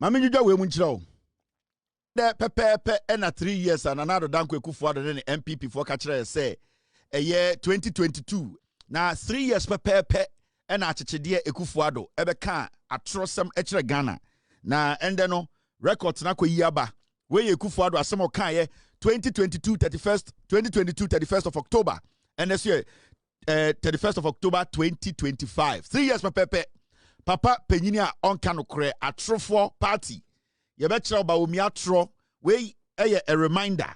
Mami Juja we munchiro. De pepe ena 3 years and another Danko Akufo-Addo the MPP for catcher say a year 2022. Now 3 years pepe ena achechedie Akufo-Addo ebeka atrosem echere Ghana. Na endeno records na ko yaba. We Akufo-Addo asemo kan ye 2022 31st of October. And this year 31st of October 2025. 3 years pepe. Papa penyinia onka no kre atrofo party. Ye betcha ba omi atro we a reminder.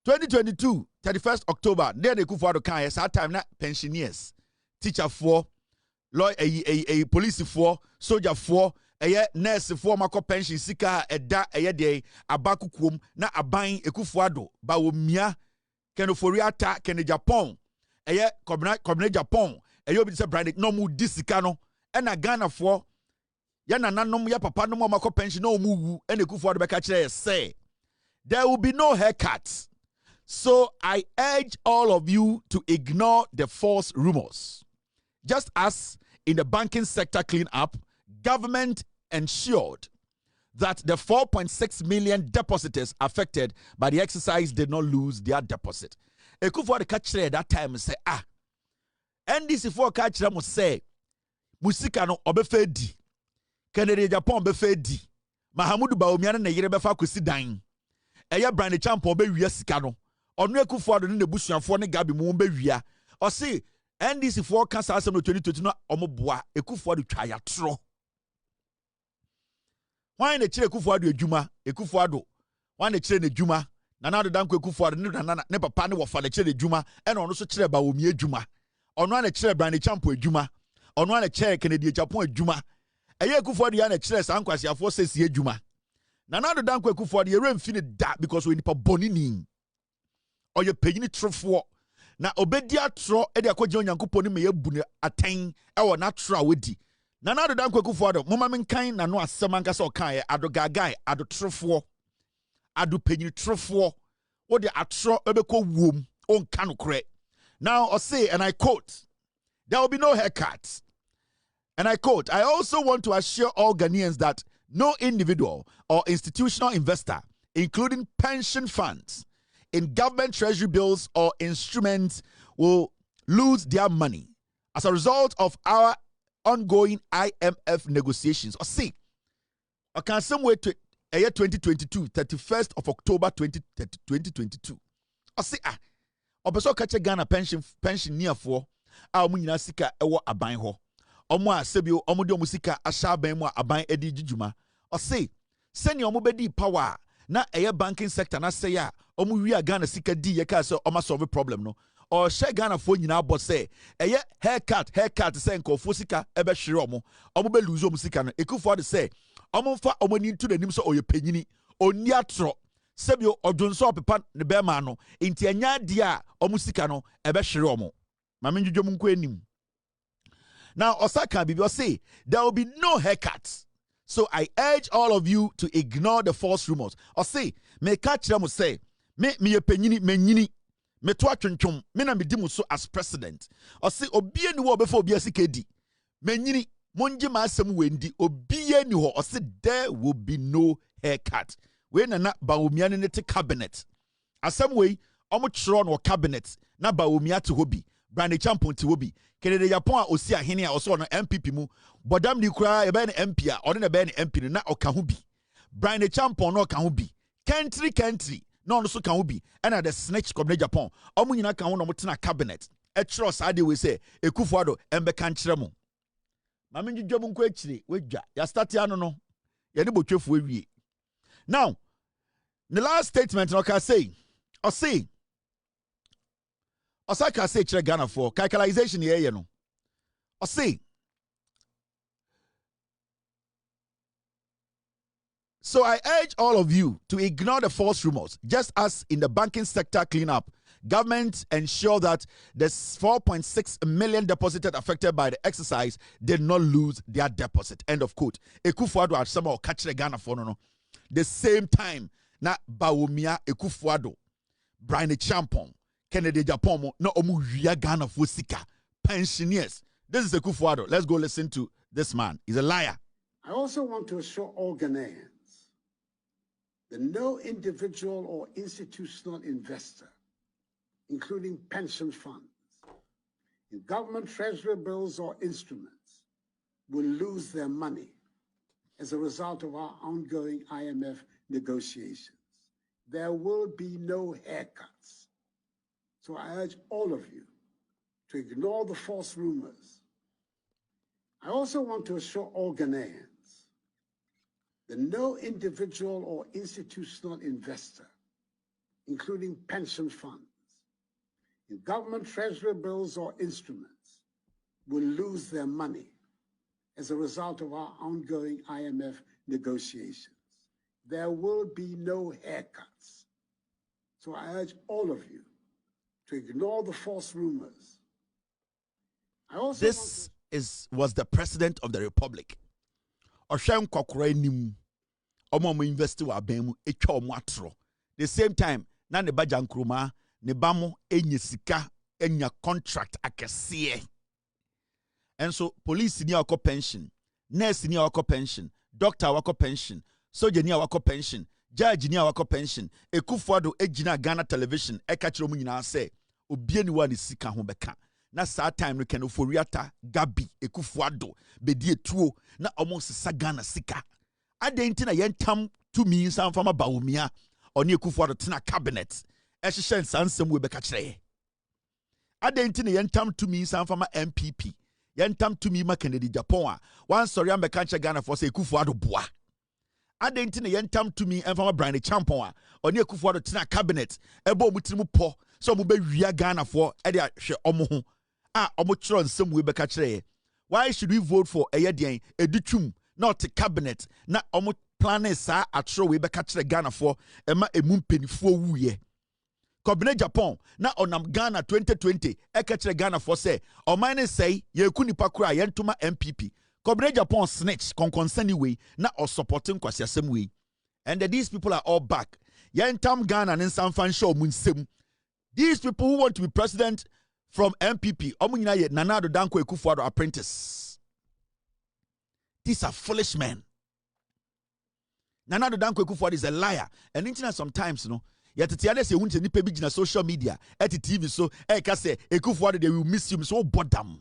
2022 31st October there they Akufo-Addo kan yes time na pensioners, teacher for, law a police for, soldier for, nurse for mako pension sika eda de abakukum na aban Akufo-Addo ba omia ken Ofori Atta ken Japan kobna Japan obi se branded no mu disika no ena Ghana for ya nananom ya papa no mako pension no mu wu ena Akufo-Addo beka kire say there will be no haircuts. So I urge all of you to ignore the false rumors. Just as in the banking sector cleanup, government ensured that the 4.6 million depositors affected by the exercise did not lose their deposit. Akufo-Addo catch that time say NDC for catch must say musika no obefe di Kennedy Japan befe di Mahamudu Bawumia na yire befa kwesi dan eya brand champion be wia sika no onu Akufo-Addo ne busuafo ne gabi mu be wia o say NDC for cancer asem no 2020 no omoboa Akufo-Addo twa ya tro wan na kire Akufo-Addo adwuma Akufo-Addo wan na kire ne dwuma na Danko Akufo-Addo ne papa ne wofa na kire ne dwuma e na ono so kire Bawumia adwuma ono na kire brand champion adwuma ono na kire Kennedy Japan adwuma eye Akufo-Addo ya na kire sankwasiafo sesi adwuma na Danko Akufo-Addo ye remfini da because we nipa bonini oye peyini trofo na obedi atro e de akogye onyankopon me yabu ne aten e wo na tro awedi na Danko Akufo-Addo moma menkan na no asem anka se okan ye ado gagai ado trofo ado peyini trofo wo de atro ebeko wom onka no kre. Now I say and I quote, there will be no haircuts. And I quote, I also want to assure all Ghanaians that no individual or institutional investor, including pension funds, in government treasury bills or instruments, will lose their money as a result of our ongoing IMF negotiations. Or see, I can some way to a year 2022, 31st of October 2022. Or see, obeso kache Ghana pension near for our munyina sika ewo aban ho. Omo asebio omo de omusika asha ban mu aban edi jijuma. O say seni omo bedi power na eye banking sector na say ya omo wi Ghana sika di ye ka say omo solve problem no. O she Ghana fo nyina bo say eye haircut say nkofo sika ebe hwere omo be lose omo sika no. Akufo-Addo say omo fa omo ni to nanim so oye panyini oni atro sebio odwonso opepa ne be ma no enti anya dia omo sika no ebe hwere omo ma menjudwo mu nko anim. Now, Osaka Bibi say there will be no haircuts. So I urge all of you to ignore the false rumors. Or say, me catch them say, me penyini menyini, me to atwentwom, me na me di muso as president. Or say, obie ni wo before obie sikedi. Menyini, monje ma asem wendi, obie ni ho. Or say, there will be no haircut. We na Bawumia ne te cabinet. Asem we, omo tron or cabinet, na Bawumia te hobi. Brand champion ti wobi Kennedy Japan osi ahene a oso no MPP mu bodam ni kura e be ne MP a one ne be ne MP na oka ho bi brand champion no oka ho bi country no no so ka ho bi and the snitch kobne Japan omo nyina ka ho no motena cabinet e trust ade we say Akufo-Addo embe kan kire mu ma me dwodwo mu nko akire wedwa ya start ya no ye ne botwefo awie. Now the last statement no ka say Osaka say chere Ghana for calculation here no. O say so I urge all of you to ignore the false rumors. Just as in the banking sector cleanup, government ensure that the 4.6 million deposited affected by the exercise did not lose their deposit. End of quote. Akufo-Addo at some or catch Ghana for no. The same time na Bawumia Akufo-Addo Brian Champon Kennedy Japan no omu wia Ghana for sika pensioners. This is Akufo-Addo. Let's go listen to this man. He's a liar. I also want to assure all Ghanaians that no individual or institutional investor, including pension funds, in government treasury bills or instruments, will lose their money as a result of our ongoing IMF negotiations. There will be no haircuts. So I urge all of you to ignore the false rumors. I also want to assure all Ghanaians that no individual or institutional investor, including pension funds, in government treasury bills or instruments, will lose their money as a result of our ongoing IMF negotiations. There will be no haircuts. So I urge all of you to ignore the false rumors. This was the President of the Republic. Oshem Kokora nim omo investi wa ban mu etwa omo atro. The same time na ne baja nkruma ne bamo enye sika enya contract akese. And so police ni akọ pension, nurse ni akọ pension, doctor akọ pension, soldier ni akọ pension, judge ni akọ pension. Akufo-Addo ejina Ghana television eka kire mu nyina se obie ni wa ne sika ho beka. Na saa time no ken Ofori Atta Gabi Akufo-Addo bedi etuo na omo sesa Ghana sika. Adenti na yentam tumi nsan fama bawumia oni Akufo-Addo tena cabinet ehye nsansem we beka kire. Adenti na yentam tumi nsan fama MPP yentam tumi ma Kennedy Japan a wan sorry am beka kire Ghana for say Akufo-Addo boa. Adenti na yentam tumi enfama Brian Champon a oni Akufo-Addo tena cabinet ebo mutirimu po so mo be wia Ghana for e de ahwe omo ho. Why should we vote for Eyedian Edutrum, not the cabinet, not omo planet sa atro we be catch Ghana for Emma Emumpeni for wuye. Cabinet Japan, na onam Ghana 2020, e catch Ghana for say, or mine say, ye kuni pakura yentuma MPP. Cabinet Japan snitch, concern way, na or supporting kwasi same way. And these people are all back. Yentam Ghana and some fan show munsem. These people who want to be president from MPP, Nana Addo Dankwa Akufo-Addo apprentice. These are foolish men. Nana Addo Dankwa Akufo-Addo is a liar. And internet sometimes, you know, yet the say wunti nipa bi gina social media, at TV so, ka say Akufo-Addo they will miss you so bodam.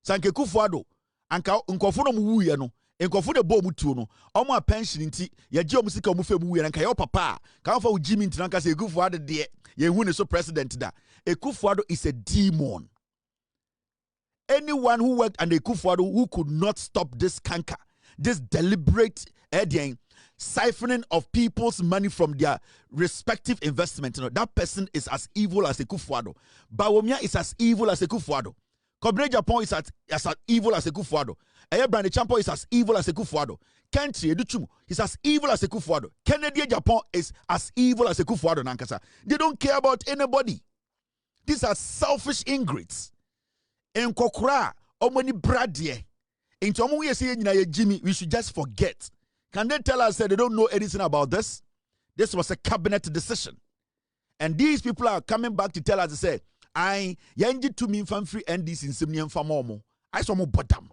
Sanke Akufo-Addo, anka nkofo no mu wuye no, nkofo de bo mu tuo no, omo pension nti, ye je omo sika omo fe mu wuye anka yo papa, ka fa Jimmy nti anka say Akufo-Addo de ye hu ne so president da. Akufo-Addo is a demon. Anyone who worked under Akufo-Addo who could not stop this canker, this deliberate siphoning of people's money from their respective investments, you know, that person is as evil as Akufo-Addo. Bawumia is as evil as Akufo-Addo. Cabinet Japan is as evil as Akufo-Addo. Brian Champon is as evil as Akufo-Addo. Country Educhum is as evil as Akufo-Addo. Kennedy Japan is as evil as Akufo-Addo Nankasa. They don't care about anybody. These are selfish ingrates. In Kokra, omoni bradie. In Tomu we say Jimmy, we should just forget. Can they tell us that they don't know anything about this? This was a cabinet decision. And these people are coming back to tell us, they say, I yanji to me from free NDC in Simnian Famomo. I saw more bottom.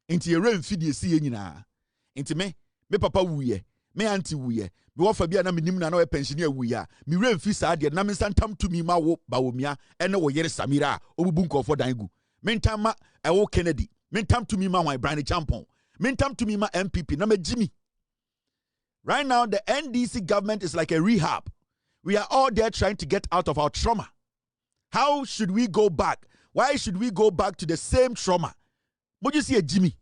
Into your rain feed you see into me papa wuye, me auntie wuye. Me wa fabia na minim na no pensioner wuya. Me rain fi sa de na me santam to me ma wo bawomia ene wo yere Samira obubu nkofo dangu. Mentam ma ewo Kennedy. Mentam to me ma wan Brian Champon. Mentam to me ma MPP na me Jimmy. Right now the NDC government is like a rehab. We are all there trying to get out of our trauma. How should we go back? Why should we go back to the same trauma? What you see a Jimmy?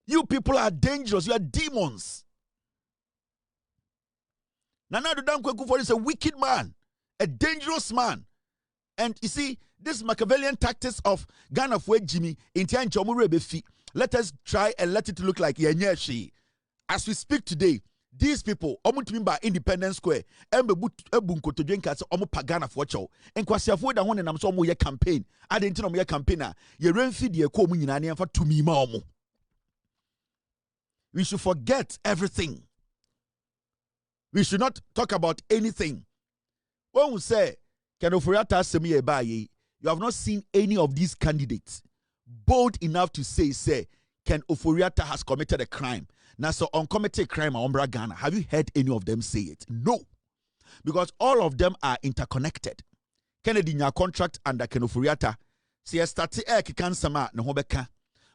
You people are dangerous. You are demons. Nana Addo Dankwa Akufo-Addo is a wicked man, a dangerous man. And you see, this Machiavellian tactics of Ghana for Jimmy, let us try and let it look like Yenyeshi. As we speak today, these people, by Independence Square, and Ghana for Chow, and Kwasiafo da one and I'm so more campaign. I didn't know your campaigner. You ran feed your community for 2 me. We should forget everything. We should not talk about anything. When we say, Ofori Atta Semi Ebaye, you have not seen any of these candidates bold enough to say, Ken Ofori-Atta has committed a crime. Now, so uncommitted crime Ombra Ghana. Have you heard any of them say it? No. Because all of them are interconnected. Kennedy nya contract under Ken Ofori-Atta. Si estati kikansama na hobeka.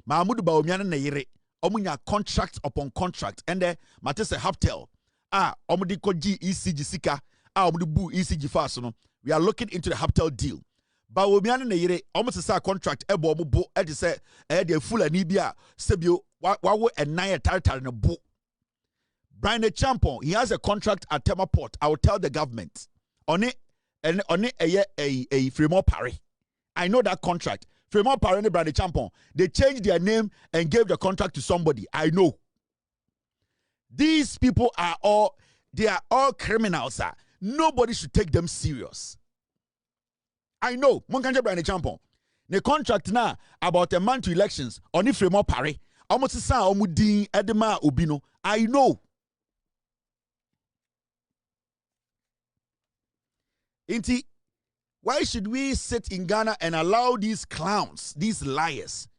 Mahamudu Bawumia na yere. Omunya contract upon contract. And matese haptel. Omudi koji ECG sika. Omudi bu ECG fast. We are looking into the haptel deal. Bawumia na yere. Almost a contract. Ebo omubo. Edi se. Edi full anibia. Sebio. Wawo enaya taritar na bo. Brian Champon. He has a contract at Tema Port. I will tell the government. On it a Fremont Paris. I know that contract. Fremont Paris and Brian Champon. They changed their name and gave the contract to somebody. I know. These people are all criminals. Sir. Nobody should take them serious. I know. Monkanje Brian Champon. The contract now about a month to elections on the Fremont Paris. Almost sa omudin edema obino. I know. Inti, why should we sit in Ghana and allow these clowns, these liars?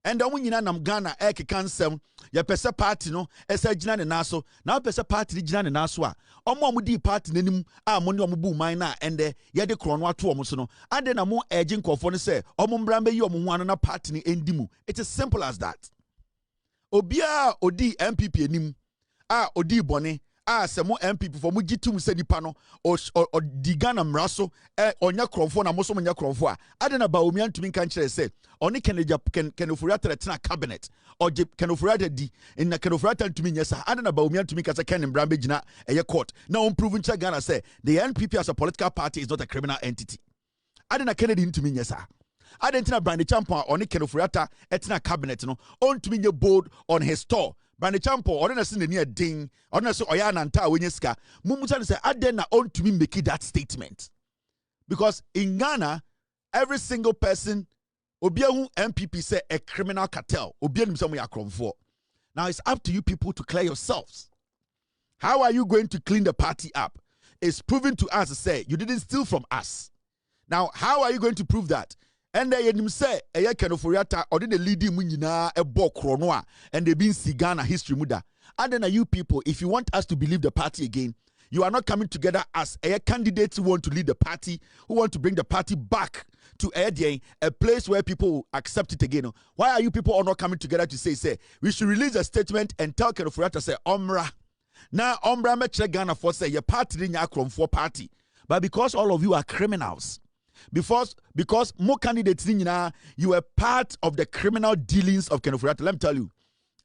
And then when you nam Ghana, cancel ya pesa party no, esa jina ne naso, now pesa party jina ne naso omo mudi party nenim money omubu mine and ye de kronwa to omo so no, and then amo urging kofo ne say omo mbrambe yi omo hu na party ni endimu. It's as simple as that. Obia odi MPP enim, odi bone. Semo MPP for mujitum se nipa no o digana mraso onya kromfo na moso nya kromfo adena ba omi antumi kan kire se oni Ken Ofori-Atta tena cabinet o Ken Ofori-Atta di na Ken Ofori-Atta ntumi nyesa adena ba omi antumi kasa Ken Mbrambe gina eye court na on prove ncha Ghana say the NPP as a political party is not a criminal entity. Adena Kennedy ntumi nyesa adentina Brian Champon oni Ken Ofori-Atta etena cabinet no on ntumi nye bold on his store. Brand Champo, or na sin near ding, or na so oyananta wenyeska. Mumutan say adena on to me make that statement. Because in Ghana, every single person, obiahu MPP say a criminal cartel, obianum some yakrom for. Now it's up to you people to clear yourselves. How are you going to clean the party up? It's proven to us to say you didn't steal from us. Now, how are you going to prove that? And they say Ken Ofori-Atta or the leading munyina a bo kronoa and they been Ghana history muda. And then you people, if you want us to believe the party again, you are not coming together as candidates who want to lead the party, who want to bring the party back to a place where people will accept it again. Why are you people all not coming together to say we should release a statement and tell Ken Ofori-Atta say Omra. Now Omra me check Ghana for say your party in your for party. But because all of you are criminals. Because more candidates you were part of the criminal dealings of Ken Ofori-Atta. Let me tell you,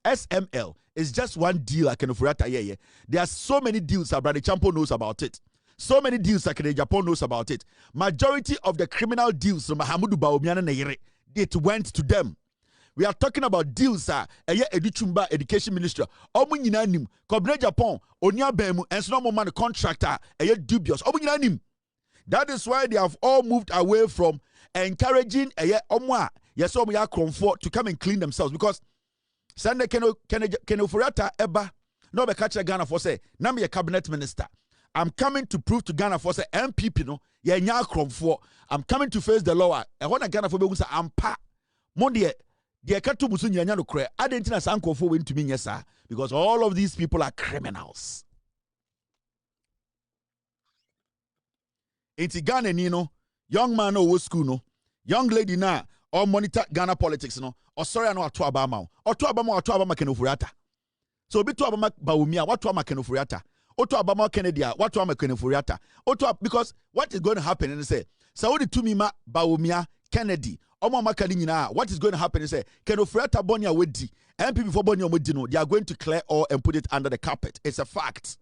SML is just one deal at Ken Ofori-Atta. Yeah. There are so many deals that Brother Champo knows about it. So many deals that Japan knows about it. Majority of the criminal deals from Mahamudu Bawumia it went to them. We are talking about deals Edichumba Education Minister. Omunyina nim. Kobne Japan, Onya Bemu, and so no man contractor, dubious. Omunyina nim. That is why they have all moved away from encouraging to come and clean themselves. Because Sunday Ken Ofori-Atta eba no be catch Ghana for say na me a cabinet minister. I'm coming to prove to Ghana for say MPP no ye nya kromfo. I'm coming to face the law. E ho na Ghana for be say ampa. Mo de katu busu nya no kre. Adentina san kromfo we ntumi nyesa because all of these people are criminals. Inti Ghana no young man no school no young lady na or monitor Ghana politics no or sorry no ato abama Ken Ofori-Atta. So be to abama Bawumia what to Ken Ofori-Atta oto abama Kennedy what to Ken Ofori-Atta oto because what is going to happen and say Saudi Tumima Bawumia Kennedy omo makani nyina what is going to happen is say Ken Ofori-Atta bonia wedi MP before bonia wedi no they are going to clear all and put it under the carpet. It's a fact.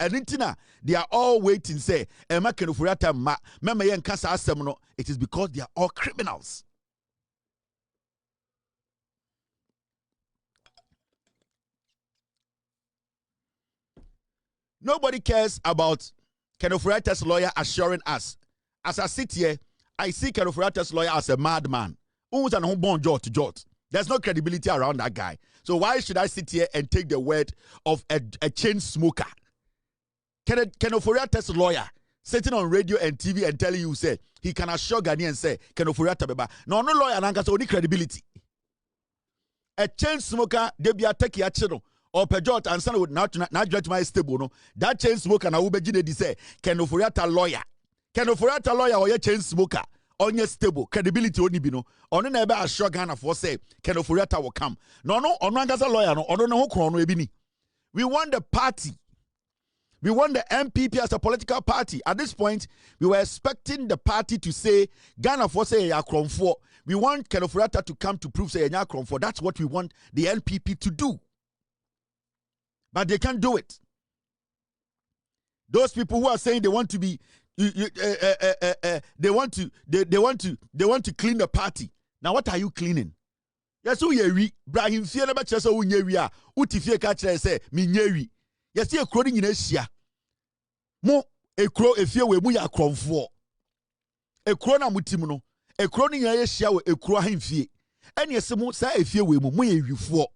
And intina, they are all waiting, say, Emma Ken Ofori-Atta ma, mema yen kasa asem no. It is because they are all criminals. Nobody cares about Ken Ofori-Atta's lawyer assuring us. As I sit here, I see Ken Ofori-Atta's lawyer as a madman. Who's an unborn jot to jot. There's no credibility around that guy. So why should I sit here and take the word of a chain smoker? Ken Ofori-Atta's lawyer sitting on radio and TV and telling you, say, he can assure Ghanaians, say, Ken Ofori-Atta beba. No lawyer, so only credibility. A chain smoker, they be attacking a channel. Or Pejot and son would not judge my stable. No, that chain smoker now be de say, can Ofori-Atta lawyer. Can Ofori-Atta lawyer or your chain smoker on your stable, credibility only be no. On a neighbor assure Ghana for say, can Ofori-Atta will come. No, on one guy's a lawyer, no, on no chrono ebini. We want the party. We want the MPP as a political party. At this point, we were expecting the party to say, Ghana for say ya for. We want Ken Ofori-Atta to come to prove say ya for. That's what we want the NPP to do. But they can't do it. Those people who are saying they want to be, they want to clean the party. Now what are you cleaning? Yes, who ye Brahim fear never chess or unya uti fear catcher say minyewi. Yes, you're crowding in Asia. Mo a crow a fear we muya crom for a crona mutimuno, a crowning in Asia a crow him fear. And yes, mo say a fear we muya for.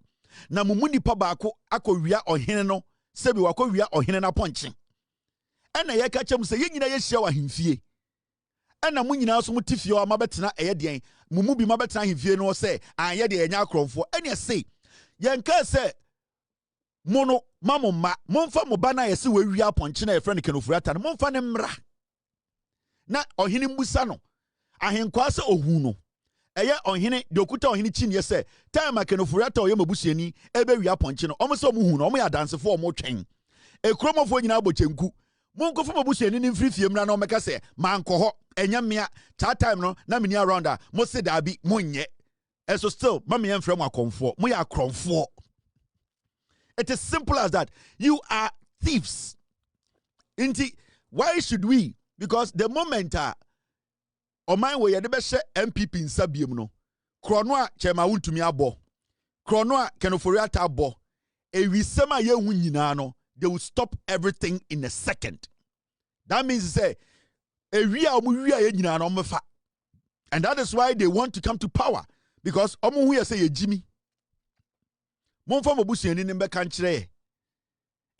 Na mumuni pabako ako wia oheneno sebi wako wia ohenena ponching. Ena ye kacha mu se ye nyina ye hia wa hemfie. Ena mu nyina so mutifie o mabetena eye den mumu bi mabetena hemfie no se anye de enya akromfo. Ena se ye nka se mono mamoma momfa mo bana ye se we wia ponche na ye friend Ken Ofori-Atta no momfa ne mra. Na ohene mbusa no ahenkwa se ohu no. Eye ohene de okuta ohene chinye se time Ken Ofori-Atta oye mabusuani ebe wia ponche no omo se omo hu no omo ya dance fo omo twen ekromofo nyina abochenku monko fo mabusuani ni mfrifie mra na omeka se manko ho enya mea that time no na meni around a mo se da bi monye so still mama ye mfrem akomfo mo ya akromfo. It is simple as that. You are thieves. Inti why should we? Because the moment Oman we yede be hye MPP nsabiem no krono a chema wuntumi abo krono a Ken Ofori-Atta abo ewisem a ye hu nyina no they will stop everything in a second. That means say ewi a omu wi a ye nyina no mefa. And that is why they want to come to power, because omu hu ye say ye jimi monfa mabusuani ni be kan kire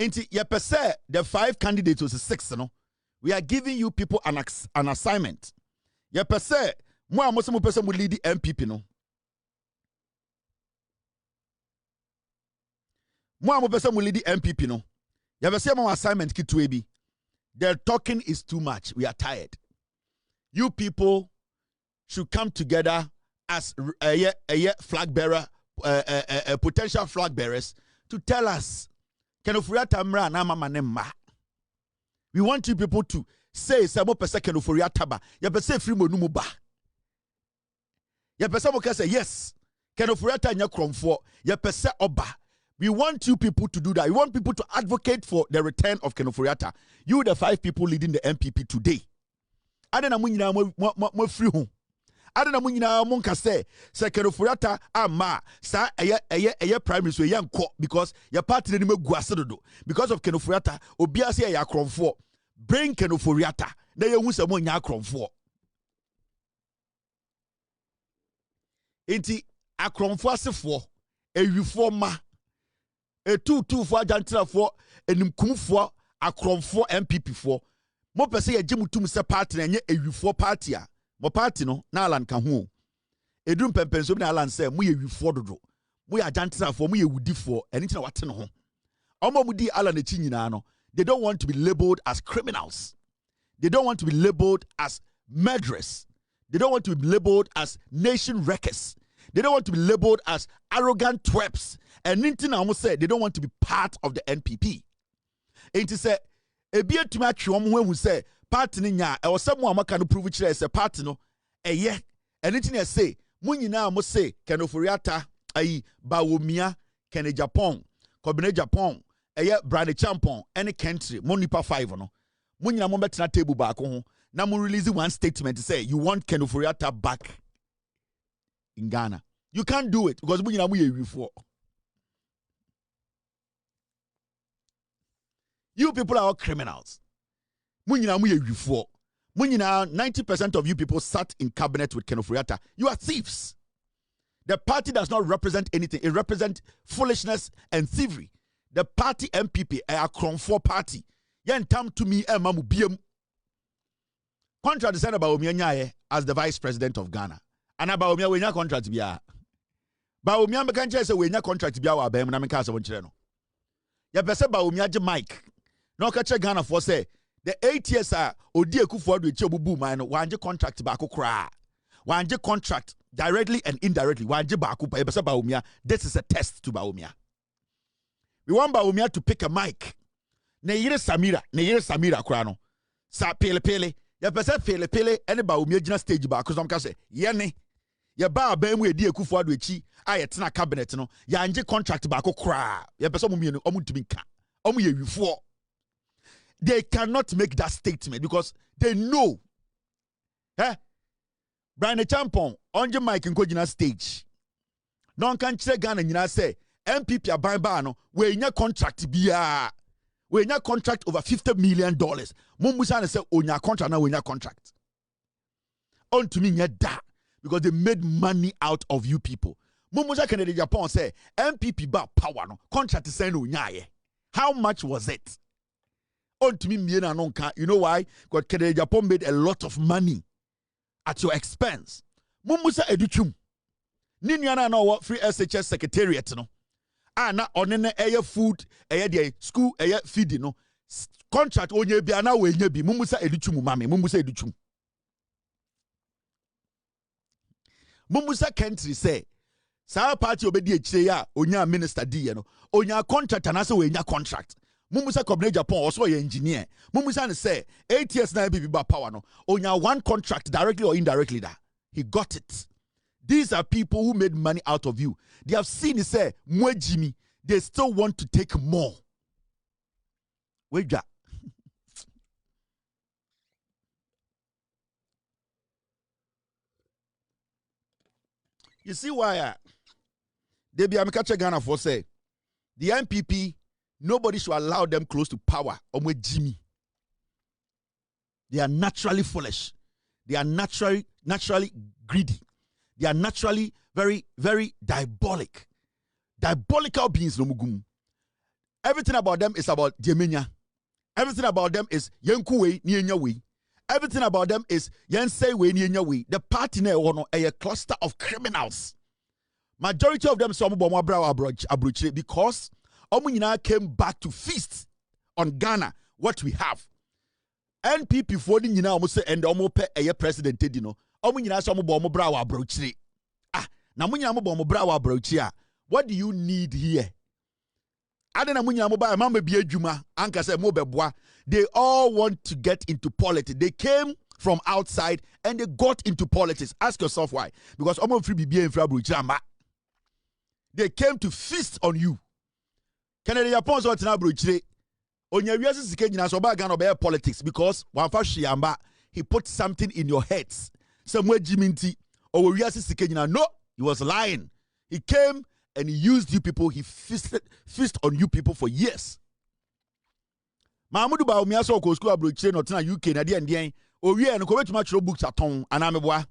enti ye pese the 5 candidates was 6 no. We are giving you people an assignment. Ye pese mo amoso mo pese mo lead the MPP no. Mo amo pese mo lead the MPP no. Ye pese mo assignment kitwe bi. The talking is too much. We are tired. You people should come together as a flag bearer, potential flag bearers to tell us Ken Ofori-Atta mra na mama ne ma. We want you people to say mo pese Ken Ofori-Atta ba. Ye pese free mo numu ba. Ye pese mo say yes. Ken Ofori-Atta nya kromfo. Ye pese oba. We want you people to do that. We want people to advocate for the return of Ken Ofori-Atta. You, the 5 people leading the MPP today. Adena mu nyina mo free ho. Adena mu nyina mo nka say Ken Ofori-Atta ama sa eye prime minister ye nko because your party ni megu asedodo. Because of Ken Ofori-Atta, obia say ya kromfo. Bring Ken Ofori-Atta. Na ye hu se mo nya kromfo. Enti akromfo asefo, ewifo ma a 2 for Jantra for enimkum for akromfo MPP for mo pese ye gimutum se party na nye ewifo party a mo party no na alan ka ho edum pempenso na alan se mo ye ewifo dodo mo ya Jantra for mo ye wudi for eni na wate no ho omo mo di alan echi nyina no. They don't want to be labeled as criminals. They don't want to be labeled as murderers. They don't want to be labeled as nation wreckers. They don't want to be labeled as arrogant twerps. And Nintin almost said they don't want to be part of the NPP. And to say, a beer to match you who say, party nya, or someone can prove it as a party no, a yeah. And Nintin say, Munina must say, Ken Ofori-Atta, aye, Bawumia, Ken Japan, Kobine Japan, aye, Brand Champon, any country, Monipa 5 no. Munina mo betina table back home. Now we release one statement to say you want Ken Ofori-Atta back in Ghana. You can't do it because Munina mu ye before. You people are all criminals. Munina mu ye before. Munina 90% of you people sat in cabinet with Ken Ofori-Atta. You are thieves. The party does not represent anything. It represents foolishness and thievery. The party MPP a kromfo party. Yen tam to me e mamu biem. Contract signed about Omiya as the vice president of Ghana. And about Omiya we contract biya. Baumia mekan che say we nya contract bia wa ba mu na menka asem nkyere no. Ya pese Baumia je mic. Na ka che Ghana for say the 8 years odi Akufo-Addo echi obubu man no wanje contract ba akokra. Wanje contract directly and indirectly. Wanje ba akupa. Ya pese Baumia, this is a test to Baumia. We want Baumia to pick a mic. Ne yire Samira kra no. Sa pele. Ya pese pele ene Baumia gina stage ba ko som ka say ye ne ye ba mu edi Akufo-Addo echi aye tena cabinet no ya anje contract ba akokra. Ya pese omo mienu omo ntumi nka. Omo ye wifo. They cannot make that statement because they know. Brian Champon, on the mic in Kojina stage. Non can check Ghana nyina say MPP aban ba no we nya contract bia. We nya contract over $50 million. Mumusa say onya contract na we nya contract. On to me nya da because they made money out of you people. Mumusa Kennedy Japan say MPP ba power no contract say no nya ye. How much was it? On to me, you know why? Because Kennedy Japan made a lot of money at your expense. Mumusa educhum. Ninyana no what free SHS secretariat no. Na onene air food, air day school, air feeding no. Contract onye bi ana we nye bi. Mumusa educhum mame. Mumusa educhum. Mumusa country say. Sa party obedi eche ya onya minister di no. Onya contract anase we nya contract. Mumusa Kobne Japan also an engineer. Mumusa say 8 years now be power no. Onya one contract directly or indirectly da. He got it. These are people who made money out of you. They have seen it say mwe Jimmy. They still want to take more. Wait ja. You see why they be Amikache Ghana for say the MPP. Nobody should allow them close to power. Omwe Jimmy. They are naturally foolish. They are naturally greedy. They are naturally very, very diabolic. Diabolical beings. Everything about them is about Jemenya. Everything about them is Yenkuwe Nienyawe. Everything about them is Yensewe Nienyawe. The party ne a cluster of criminals. Majority of them because Omunyina came back to feast on Ghana, what we have. NPP for the nyina omo say and omo pe eye president dino. Omunyina so omo bo omo bra wa brochire. Na munyina mo bo omo bra wa brochire. What do you need here? Adena munyina mo ba mama bi adwuma anka say mo beboa. They all want to get into politics. They came from outside and they got into politics. Ask yourself why. Because omo free bibia infra brochire. They came to feast on you. Kennedy Japan so tina brochire onya wiase sike nyina so ba Ghana obey politics because wan fa hwiamba he put something in your heads some regimenty or wiase sike nyina. No, he was lying. He came and he used you people. He feast on you people for years. Mahmudu ba omiaso ko school brochire no tina UK na de ndien owie no ko betuma chiro books aton anameboa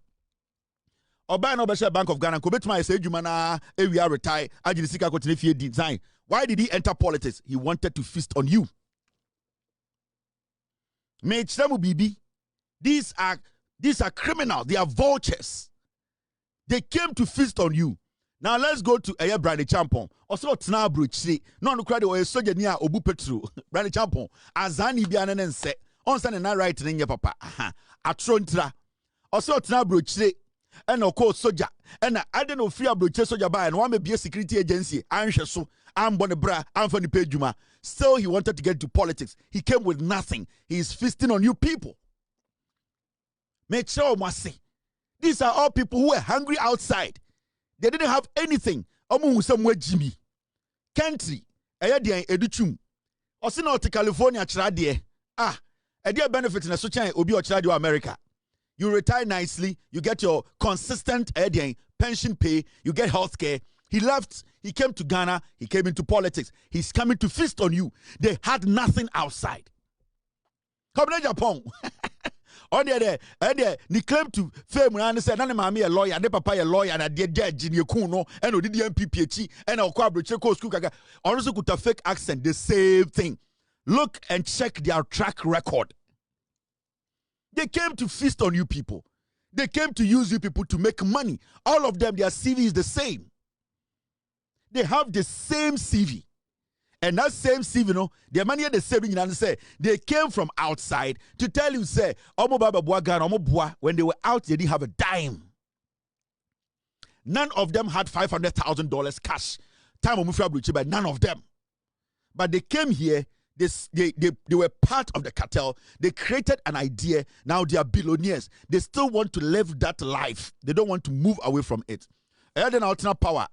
oba no be share Bank of Ghana ko betuma say adwuma na ewia retire agiri sika ko tina fie design. Why did he enter politics? He wanted to feast on you. These are criminals. They are vultures. They came to feast on you. Now let's go to Aya Brandy Champon. Also, Tna Bruchi. No, no credit or a soldier near Obu Petru. Brandy Champon. Azani Bianan and say, on Sunday night writing in your papa. Atrontra. Also, Tna Bruchi. And of course, soldier. And I don't know, free Bruchi soldier by and one may be a security agency. I'm so. I'm Bonebra, Anthony Pejuma. Still, he wanted to get into politics. He came with nothing. He is feasting on you people. Make sure, Masi. These are all people who were hungry outside. They didn't have anything. Omu somewhere Jimmy. Country. Ayadian educhum. Osino to California chradie. A dear benefit in a such obi or chradio America. You retire nicely. You get your consistent pension pay. You get health care. He left. He came to Ghana. He came into politics. He's coming to feast on you. They had nothing outside. Come to Japan. On the other, he claimed to fame and said, "None of a lawyer, and papa a lawyer, and a dear judge in your kuno, and did the MPPH, and our Quabricheco school. Also, could a fake accent, the same thing. Look and check their track record. They came to feast on you people. They came to use you people to make money. All of them, their CV is the same. They have the same CV. And that same CV, no, the money the same thing, and say they came from outside to tell you, say, when they were out, they didn't have a dime. None of them had $500,000 cash. Time of Mufra, but none of them. But they came here, they were part of the cartel. They created an idea. Now they are billionaires. They still want to live that life. They don't want to move away from it. And then alternate power.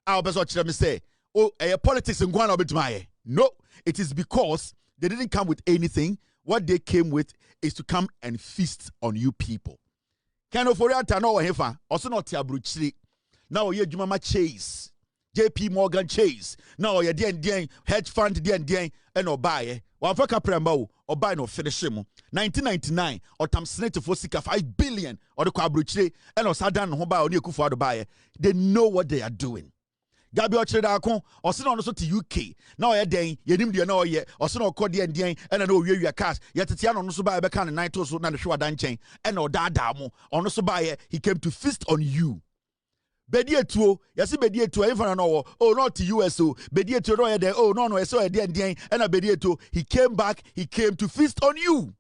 I'll be say, oh, politics in Guanabit. No, it is because they didn't come with anything. What they came with is to come and feast on you people. Can Ofori Atta no hefa? Also not Tiabruchri. Now ye Jumama Chase, JP Morgan Chase. Now ye dien hedge fund dien and obaye. Wafaka prembo or buy no finish him. 1999 or tam senate for sika 5 billion or the Kwabruchri and Osadan Hoba or Akufo-Addo buy. They know what they are doing. Gabi Ochredakon, or send on also to UK. Now a day, ye nim no ye, or send or call and I know your cash. Yet Tiano no so buy a becan and night or so, not a show dan chain, and or dadamo, or no so buy he came to feast on you. Bedia to, yasi bedia to even an hour, oh, not to USO, bedia to roya de, oh, no, I saw a day, and a bedia to, he came back, he came to feast on you.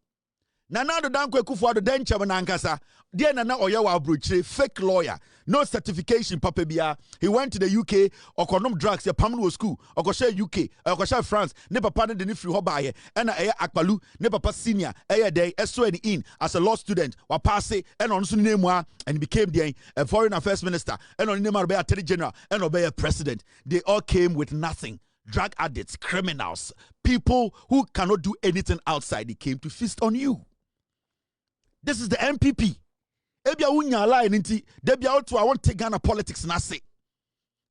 Nana the Danko Akufo-Addo den Chabanankasa, dear Nana Oyawa Bruche, fake lawyer, no certification, Papa Bia. He went to the UK, or condom drugs, a Pamelo school, or Kosha UK, or Kosha France, never pardoned the Nifri Hobaye, and a Akbalu, never pass senior, a day, SON in as a law student, or passe, and on Sunemwa, and became the foreign affairs minister, and on Nemarbe Attorney General, and obey a president. They all came with nothing. Drug addicts, criminals, people who cannot do anything outside, they came to feast on you. This is the MPP. Ebia unya line inti. Debia out to I want to take Ghana politics na say.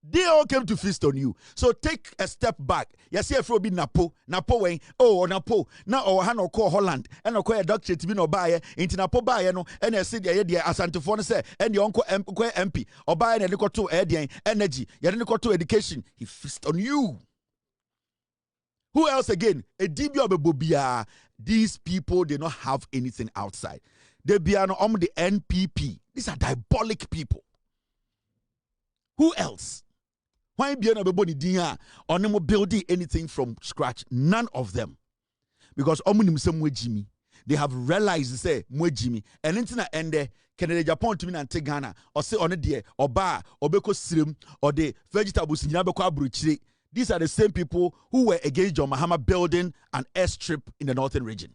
They all came to feast on you. So take a step back. Yes, if you be Napo when Napo now or Han or call Holland and or call a doctor to be no buyer into Napo buyer no and I said the idea as Antiphone say and your uncle MP or buy and look to energy. You didn't go to education. He feast on you. Who else again? A DB Bobia. These people they don't have anything outside. They be on the NPP. These are diabolic people. Who else? Why be on a building anything from scratch? None of them. Because they have realized say Jimmy and internet and there Canada Japan to me and take Ghana or say on a dear or bar or beko slim or the vegetables in Yabako. These are the same people who were against John Mahama building an airstrip in the northern region.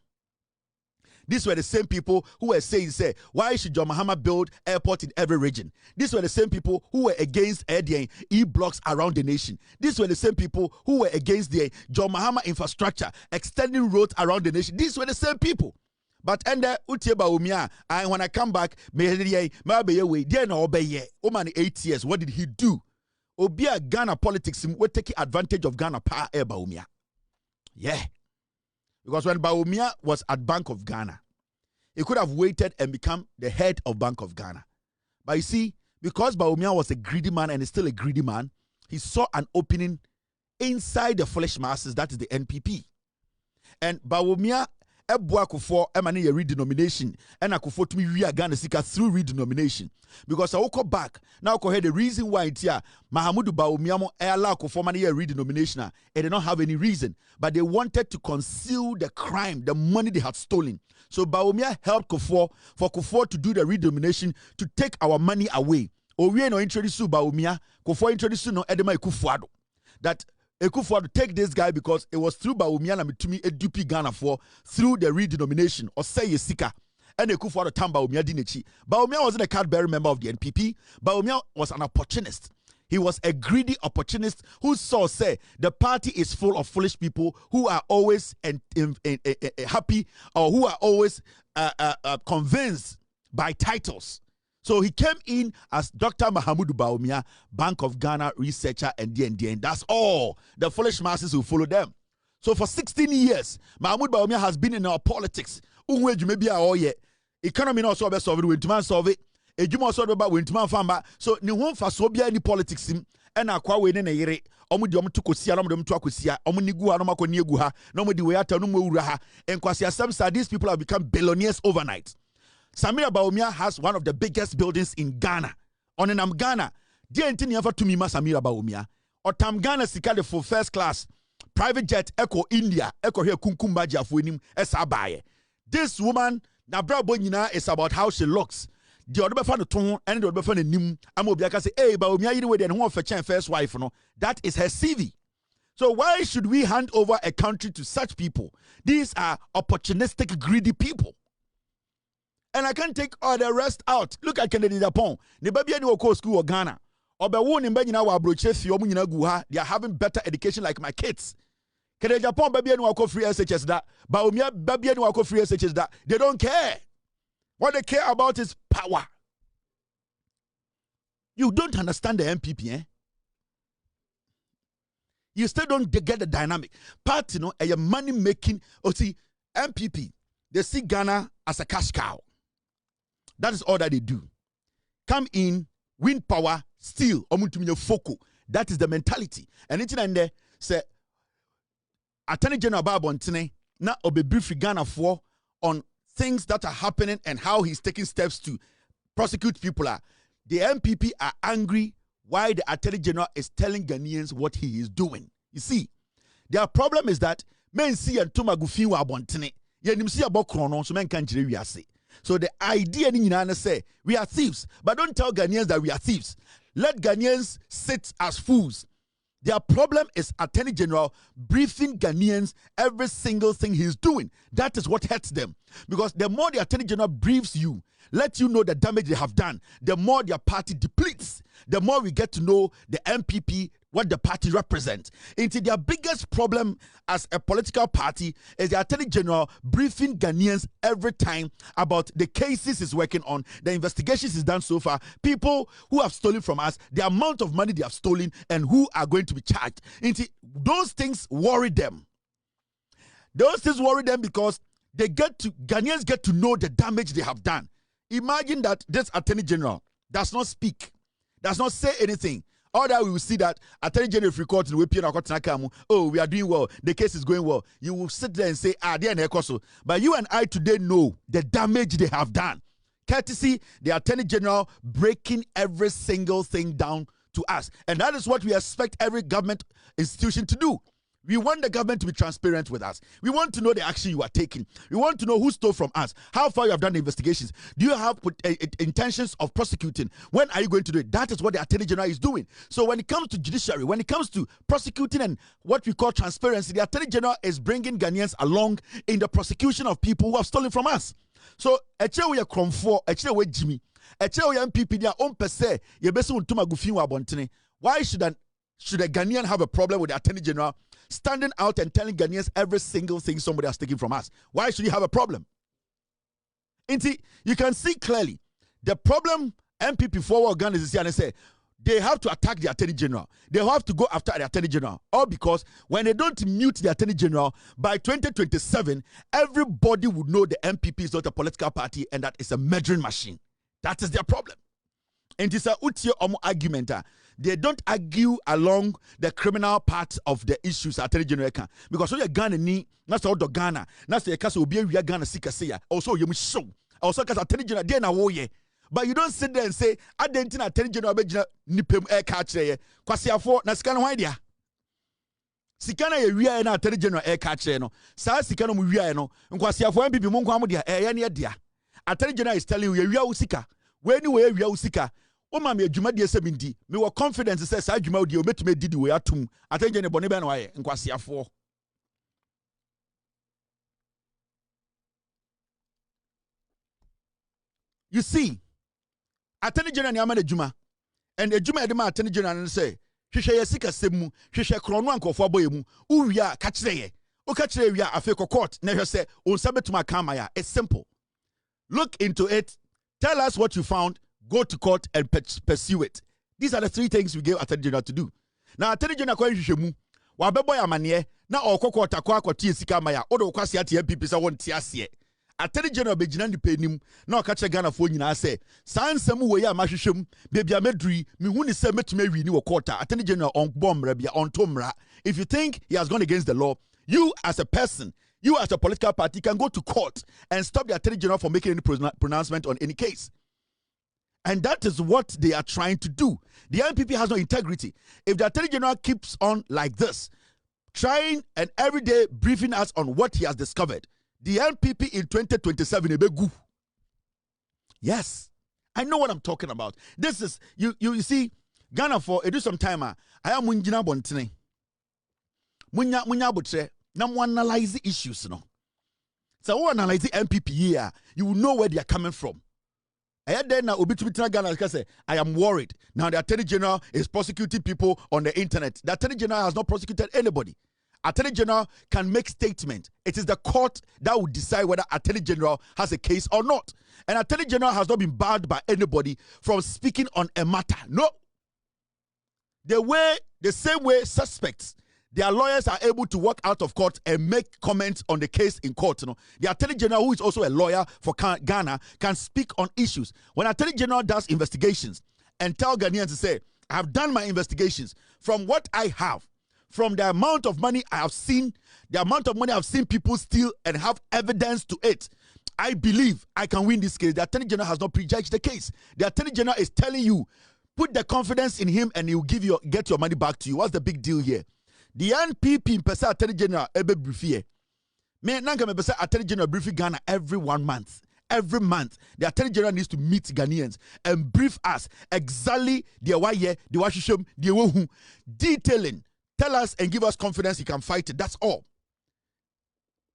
These were the same people who were saying, say, why should John Mahama build airport in every region? These were the same people who were against E-blocks around the nation. These were the same people who were against the John Mahama infrastructure, extending roads around the nation. These were the same people. But when I come back, 8 years, what did he do? Obia Ghana politics will take advantage of Ghana power Baumia. Yeah. Because when Baumia was at Bank of Ghana, he could have waited and become the head of Bank of Ghana. But you see, because Baumia was a greedy man and is still a greedy man, he saw an opening inside the foolish masses, that is the NPP. And Baumia Akufo emani redenomination and Akufo to me we are Ghana Sika through redenomination. Because I will go back now the reason why it's here Mahamudu Bawumia allow Akufo mani redenomination and they don't have any reason, but they wanted to conceal the crime, the money they had stolen. So Bawumia helped Akufo for Akufo to do the redenomination to take our money away. Owie no introduce Bawumia, Akufo introduce no Edema Akufo-Addo. That Akufo-Addo take this guy because it was through Bawumia na mitumi edupi Ghana for through the redenomination or say Yesika. And Akufo-Addo tam Bawumia dinechi. Bawumia wasn't a card-bearing member of the NPP. Bawumia was an opportunist. He was a greedy opportunist who saw, say, the party is full of foolish people who are always happy or who are always convinced by titles. So he came in as Dr. Mahamudu Bawumia, Bank of Ghana researcher and DND. That's all. The foolish masses who follow them. So for 16 years, Mahamudu Bawumia has been in our politics. Economy not solve it, when to solve it. Ejuma so about when to famba. So ni won fa so bia ni politics sim and akwa we ne yere. Omu di omu to kosia, omu dem to akosia, omu ni gu ha no makoni egu ha, no mu di we ata no mu wura ha. And kwasi asem these people have become billionaires overnight. Samira Bawumia has one of the biggest buildings in Ghana. On Ghana, dear Ntini ever to me Samira Bawumia. Otam Ghana sika de for first class private jet echo India echo here kunkumba jafo enim esa baye. This woman na brabo nyina is about how she looks. The other befa no ton and the other befa no nim am obi aka say hey ba omi ayire we de ho ofa first wife no. That is her CV. So why should we hand over a country to such people? These are opportunistic, greedy people. And I can't take all the rest out. Look at Kennedy Japan. They are having better education like my kids. Kennedy Japan baby free SHS that. But baby free SHS that. They don't care. What they care about is power. You don't understand the MPP, eh? You still don't get the dynamic. Part, a money making. See, MPP, they see Ghana as a cash cow. That is all that they do. Come in, win power, steal. Foco. That is the mentality. And it's in there, say, Attorney General Babontine, now obe brief Ghana for on things that are happening and how he's taking steps to prosecute people. The MPP are angry why the Attorney General is telling Ghanaians what he is doing. You see, their problem is that men see and Tomagufi wa bontene. Yenim see about chrono, so men can't say. So the idea in say we are thieves, but don't tell Ghanaians that we are thieves. Let Ghanaians sit as fools. Their problem is Attorney General briefing Ghanaians every single thing he's doing. That is what hurts them. Because the more the Attorney General briefs you, let you know the damage they have done, the more their party depletes. The more we get to know the MPP, what the party represents. Into their biggest problem as a political party is the Attorney General briefing Ghanaians every time about the cases he's working on, the investigations he's done so far, people who have stolen from us, the amount of money they have stolen, and who are going to be charged. Into those things worry them. Those things worry them because Ghanaians get to know the damage they have done. Imagine that this Attorney General does not speak, does not say anything. All that we will see that Attorney General free court in oh, we are doing well, the case is going well. You will sit there and say, but you and I today know the damage they have done. Courtesy, the Attorney General breaking every single thing down to us. And that is what we expect every government institution to do. We want the government to be transparent with us. We want to know the action you are taking. We want to know who stole from us, how far you have done the investigations. Do you have intentions of prosecuting? When are you going to do it? That is what the Attorney General is doing. So when it comes to judiciary, when it comes to prosecuting and what we call transparency, the Attorney General is bringing Ghanaians along in the prosecution of people who have stolen from us. So, we are Kromfo, we Jimmy, we MPP, their own per se, why should a Ghanaian have a problem with the Attorney General standing out and telling Ghanaians every single thing somebody has taken from us? Why should he have a problem? You can see clearly the problem MPP forward Ghana is here and say they have to attack the Attorney General. They have to go after the Attorney General. All because when they don't mute the Attorney General, by 2027, everybody would know the MPP is not a political party and that it's a murdering machine. That is their problem. And it's a argument. They don't argue along the criminal part of the issues Attorney General can. Because so you Ghana ni, that's all the Ghana. That's the case we are Ghana sika also you must show. Also cause Attorney General dey na wo ye. But you don't sit there and say, I didn't Attorney General be nipem air catch ye. Kwasiafo na sika no hwan dia. Sika na ye wia na Attorney General air catch no. Sa sika no mu wia no. Kwasiafo MPP mo nkwa mo dia ye ne dia. Attorney General is telling you ye wia wo sika. We ni we wia wo sika. Oma me adwuma de sebindi me were confidence say sa adwuma de o metime didi we atum Attorney General bone be na waye nkwasiafo. You see, Attorney General ni amana adwuma, and adwuma de ma Attorney General say hwehwe ye sika semu hwehwe krono ankofo aboye mu uwia ka kire ye o ka kire wia afeko court na hwe say on sabetuma kama ya. It's simple. Look into it, tell us what you found, go to court and pursue it. These are the three things we gave Attorney General to do. Now Attorney General kwa hwehwe mu wa bebo ya mane na okoko takwa akotie sika maya o do kwase ate MPP sa won tie ase. Attorney General begina ni penim na o ka che Ghana fo nyina se sansem wo ye amahwehwem bebia meduri me hu ni se metume wi ni wo court. Attorney General on bombra bia on tomra. If you think he has gone against the law, you as a person, you as a political party can go to court and stop the Attorney General from making any pronouncement on any case. And that is what they are trying to do. The NPP has no integrity. If the Attorney General keeps on like this, trying and every day briefing us on what he has discovered, the NPP in 2027 will be good. Yes, I know what I'm talking about. This is, you see, Ghana for, it is some time, I am munjina bontene. Munya botre, na mu analyze issues, no. So who analyze the NPP here, you will know where they are coming from. I am worried. Now the Attorney General is prosecuting people on the internet. The Attorney General has not prosecuted anybody. Attorney General can make statements. It is the court that will decide whether Attorney General has a case or not. And Attorney General has not been barred by anybody from speaking on a matter. No. The same way suspects, their lawyers are able to walk out of court and make comments on the case in court. You know? The Attorney General, who is also a lawyer for Ghana, can speak on issues. When Attorney General does investigations and tell Ghanaians to say, I have done my investigations from what I have, from the amount of money I have seen, the amount of money I've seen people steal and have evidence to it, I believe I can win this case. The Attorney General has not prejudged the case. The Attorney General is telling you, put the confidence in him and he will get your money back to you. What's the big deal here? The NPP in Pesa Attorney General ebe briefie. Me nanka me Pesa Attorney General briefing Ghana every 1 month. Every month, the Attorney General needs to meet Ghanaians and brief us exactly the waye, the washishum, the wohu, detailing, tell us and give us confidence he can fight it. That's all.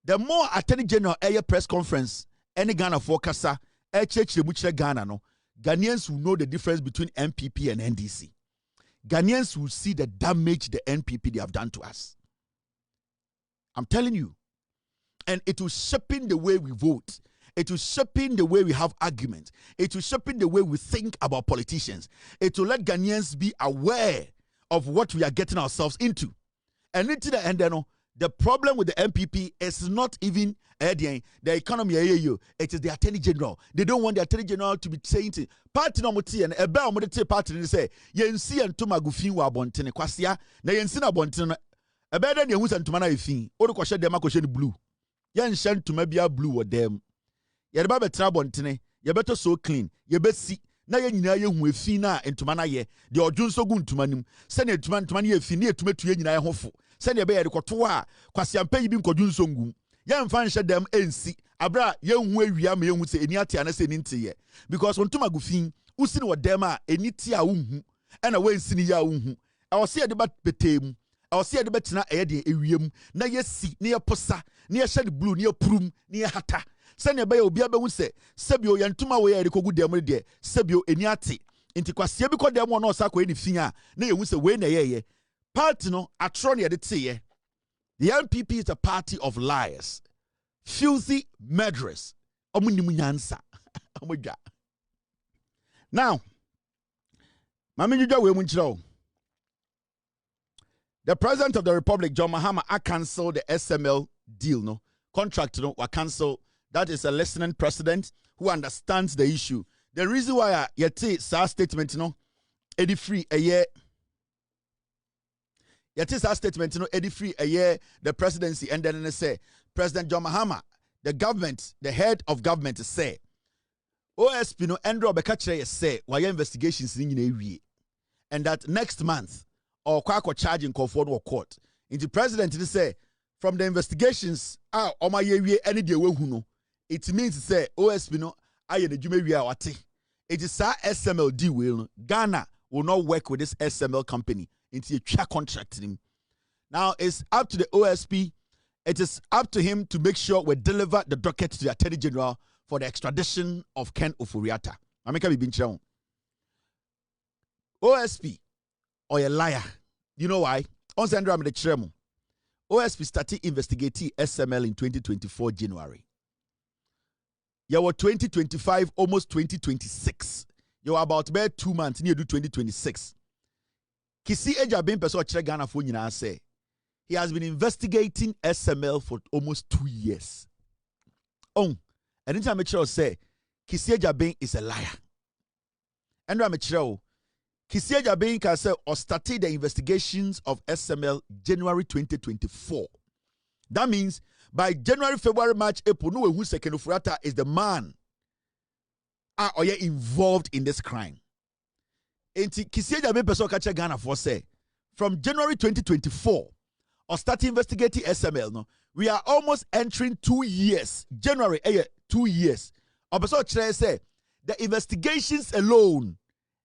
The more Attorney General air press conference, any Ghana forecasta, Ghana no, Ghanaians will know the difference between NPP and NDC. Ghanaians will see the damage the NPP they have done to us. I'm telling you. And it will shape in the way we vote. It will shape in the way we have arguments. It will shape in the way we think about politicians. It will let Ghanaians be aware of what we are getting ourselves into. And into the end, the problem with the NPP is not even the economy. It is the Attorney General. They don't want the Attorney General to be saying to party no muti and ebe omode party say yensi antuma gufin wa bontene kwasia na yensi na bontene ebe da ne hu santuma na efin o de kwhye dem akwhye ne blue yen hye ntuma bia blue wo dem ye de ba betra bontene ye beto so clean ye besi na ye nyina ye hu efin na ntuma na ye de odwunso gu ntuma nim se na ntuma na ye efin na etuma tu ye nyina ye hofo se na be ye de kwoto a kwasia mpanyi bi nkodwunso ngum yen fa nhye dem ensi abra ye hu awia ma ye hu se eni ate ana se ni ntiye because ontuma gufin usini wo dem a eni ti a unhu ena wansini ya unhu awose ye de ba betem awose ye de betena eye de ewiem na ye si na ye posa na ye hye blue na ye purum na ye hata se na be ye obi abehu se sebio ye ntuma wo ye de kogu dem de sebio eni ate nti kwasia bi ko dem no osakwa eni fin a na ye hu se we na ye party no atro na ye de tie. The NPP is a party of liars, filthy murderers. Now, the President of the Republic, John Mahama, cancelled the SML deal, no contract, no, cancel. That is a listening president who understands the issue. The reason why I yet sa statement, no, Eddie free a year. Yet is our statement, Eddie free a year the presidency, and then they say President John Mahama, the government, the head of government, say OSP no Andrew Bekachre say why investigations in a and that next month or kwako charging call for no court. In the president they say from the investigations my any day we no it means to say OSP no aye the jume wi awate. It is our SML deal will Ghana will not work with this SML company into a track contract him. Now it's up to the OSP. It is up to him to make sure we deliver the docket to the Attorney General for the extradition of Ken Ofori Atta. OSP or a liar. You know why? On Sandra the Chiremo. OSP started investigating SML in 2024 January. You were 2025, almost 2026. You were about 2 months near to 2026. Kisi Eja being person Ghana for nyina say he has been investigating SML for almost 2 years. And anytime I say Kisi Eja being is a liar. And I'm Kisi Eja being can say or started the investigations of SML January 2024. That means by January, February, March, April, no who second Ofori Atta is the man are or involved in this crime. Enti Kisieja be person catch Ghana for say from January 2024 or start investigating SML no, we are almost entering 2 years. January 2 years. Or person say the investigations alone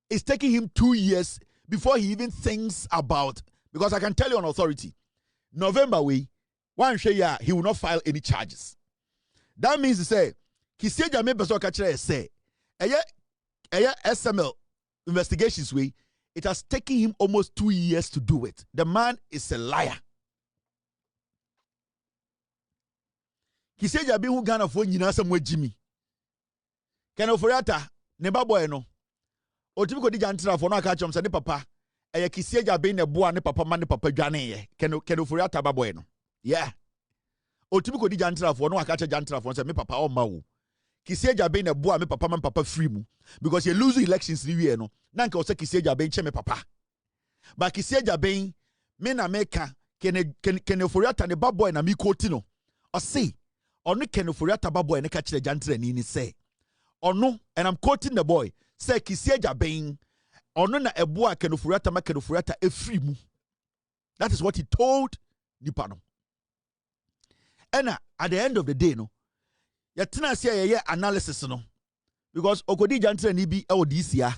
is taking him 2 years before he even thinks about, because I can tell you on authority, November one year he will not file any charges. That means to say Kisieja me person catch say SML investigations it has taken him almost 2 years to do it. The man is a liar. Kisieja be who Ghana for nyina some Jimmy. Can Ofori Atta ne baboy no. Otimi ko di jantra for no aka chom se ne papa. Eye Kisieja be ne boa ne papa ma ne papa dwane ye. Can Ofori Atta baboy no. Yeah. Otimi ko di jantra for no aka cha jantra for se me papa o ma wo. Kisieja be ne boa me papa man papa free mu because you lose elections ni we no na nka o se Kisieja be nche me papa, but Kisieja be me na meka Ken Ofori Atta ne baboy na mi quote no o say ono Ken Ofori Atta baboy ne ka kire jantra ni say ono, and I'm quoting the boy, say Kisieja be ono na eboa Ken Ofori Atta ma Ken Ofori Atta e free mu. That is what he told nipa no. And at the end of the day no, yɛtena se yɛyɛ analysis no, because okodi jantre ni bi e wo this year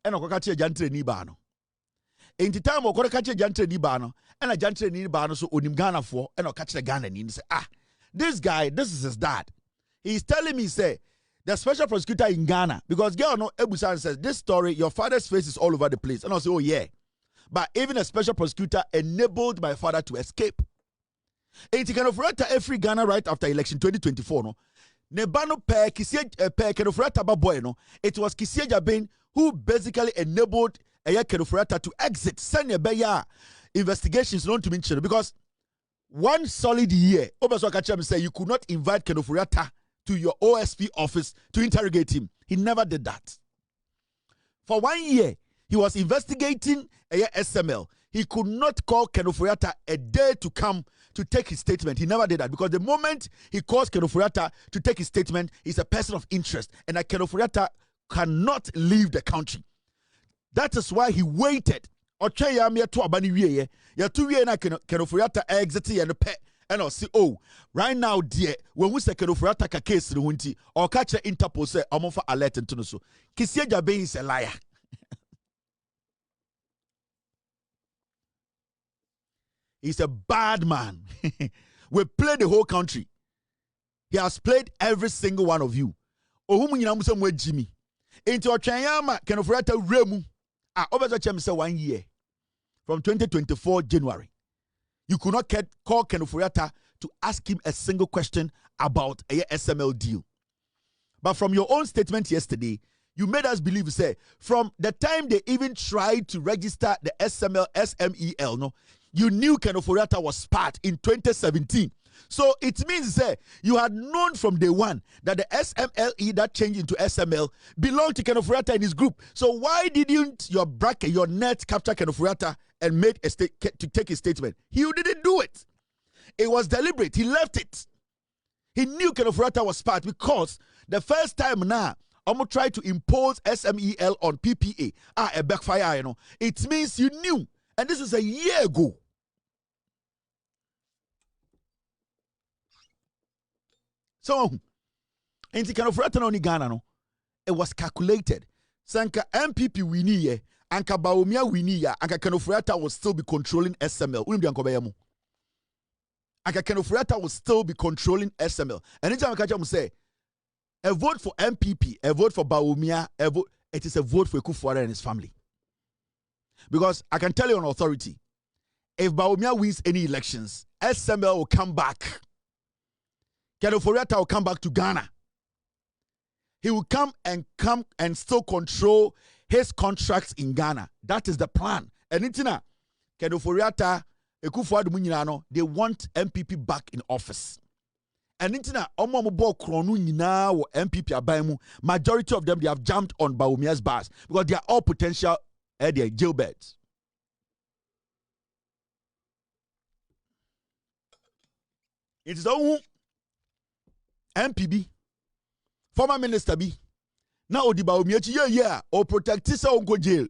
e na koka che jantre ni ba no enti time okori ka che jantre ni ba no e na jantre ni ba no so onim Ghana fo e na ka che Ghana ni say this guy, this is his dad. He's telling me say the special prosecutor in Ghana, because girl no Ebusan says this story your father's face is all over the place, and I say oh yeah, but even a special prosecutor enabled my father to escape. Enti Ken Ofori Atta every Ghana right after election 2024 no Nebano per Kisieja per Ken Ofori Atta baboy no, it was Kisieja Ben who basically enabled Ken Ofori Atta to exit. Send a beya investigations not to mention, because 1 solid year Obaso Kachem say you could not invite Ken Ofori Atta to your OSP office to interrogate him. He never did that. For 1 year he was investigating SML. He could not call Ken Ofori Atta a day to come to take his statement. He never did that, because the moment he calls Ken Ofori Atta to take his statement, he's a person of interest, and that Ken Ofori Atta cannot leave the country. That is why he waited. Oche ya me to abani wiye ya to wiye na Ken Ofori Atta exit and and I'll say, oh, right now, dear, when we say Ken Ofori Atta ka case no hunti or catch Interpol say I'm for alert into no so. Kisieja be is a liar. He's a bad man. We played the whole country. He has played every single one of you. Ohumu nyina mu se mo Jimmy. Enti otwanyama Ken Ofori Atta remu. Obezo chem say 1 year. From 2024 January. You could not call Ken Ofori Atta to ask him a single question about a SML deal. But from your own statement yesterday, you made us believe, say, from the time they even tried to register the SMEL, no, you knew Ken Ofori Atta was part in 2017. So it means that you had known from day one that the SMLE that changed into SML belonged to Ken Ofori Atta and his group. So why didn't your bracket, your net capture Ken Ofori Atta and make a to take his statement? He didn't do it. It was deliberate. He left it. He knew Ken Ofori Atta was part, because the first time now, I'm going to try to impose SMEL on PPA. A backfire, you know. It means you knew. And this is a year ago. So, in the kind of Ken Ofori Atta Ghana, no, it was calculated. Sanka MPP winnie ye, anka Baumia winnie ya, anka Ken Ofori Atta will still be controlling SML. Anka Ken Ofori Atta will still be controlling SML. And anytime I catch him say, a vote for MPP, a vote for Baumia, it is a vote for Akufo-Addo and his family. Because I can tell you on authority, if Baumia wins any elections, SML will come back. Ken Ofori Atta will come back to Ghana. He will come and still control his contracts in Ghana. That is the plan. And itina Ken Ofori Atta, Akufo-Addo munyina, they want MPP back in office. And itina omo mo kronu nyina wo MPP aban mu, majority of them they have jumped on Baumia's bars because they are all potential jailbirds. It is all MPB, former minister B, Now odi Bawumia yeah or protect this unko jail.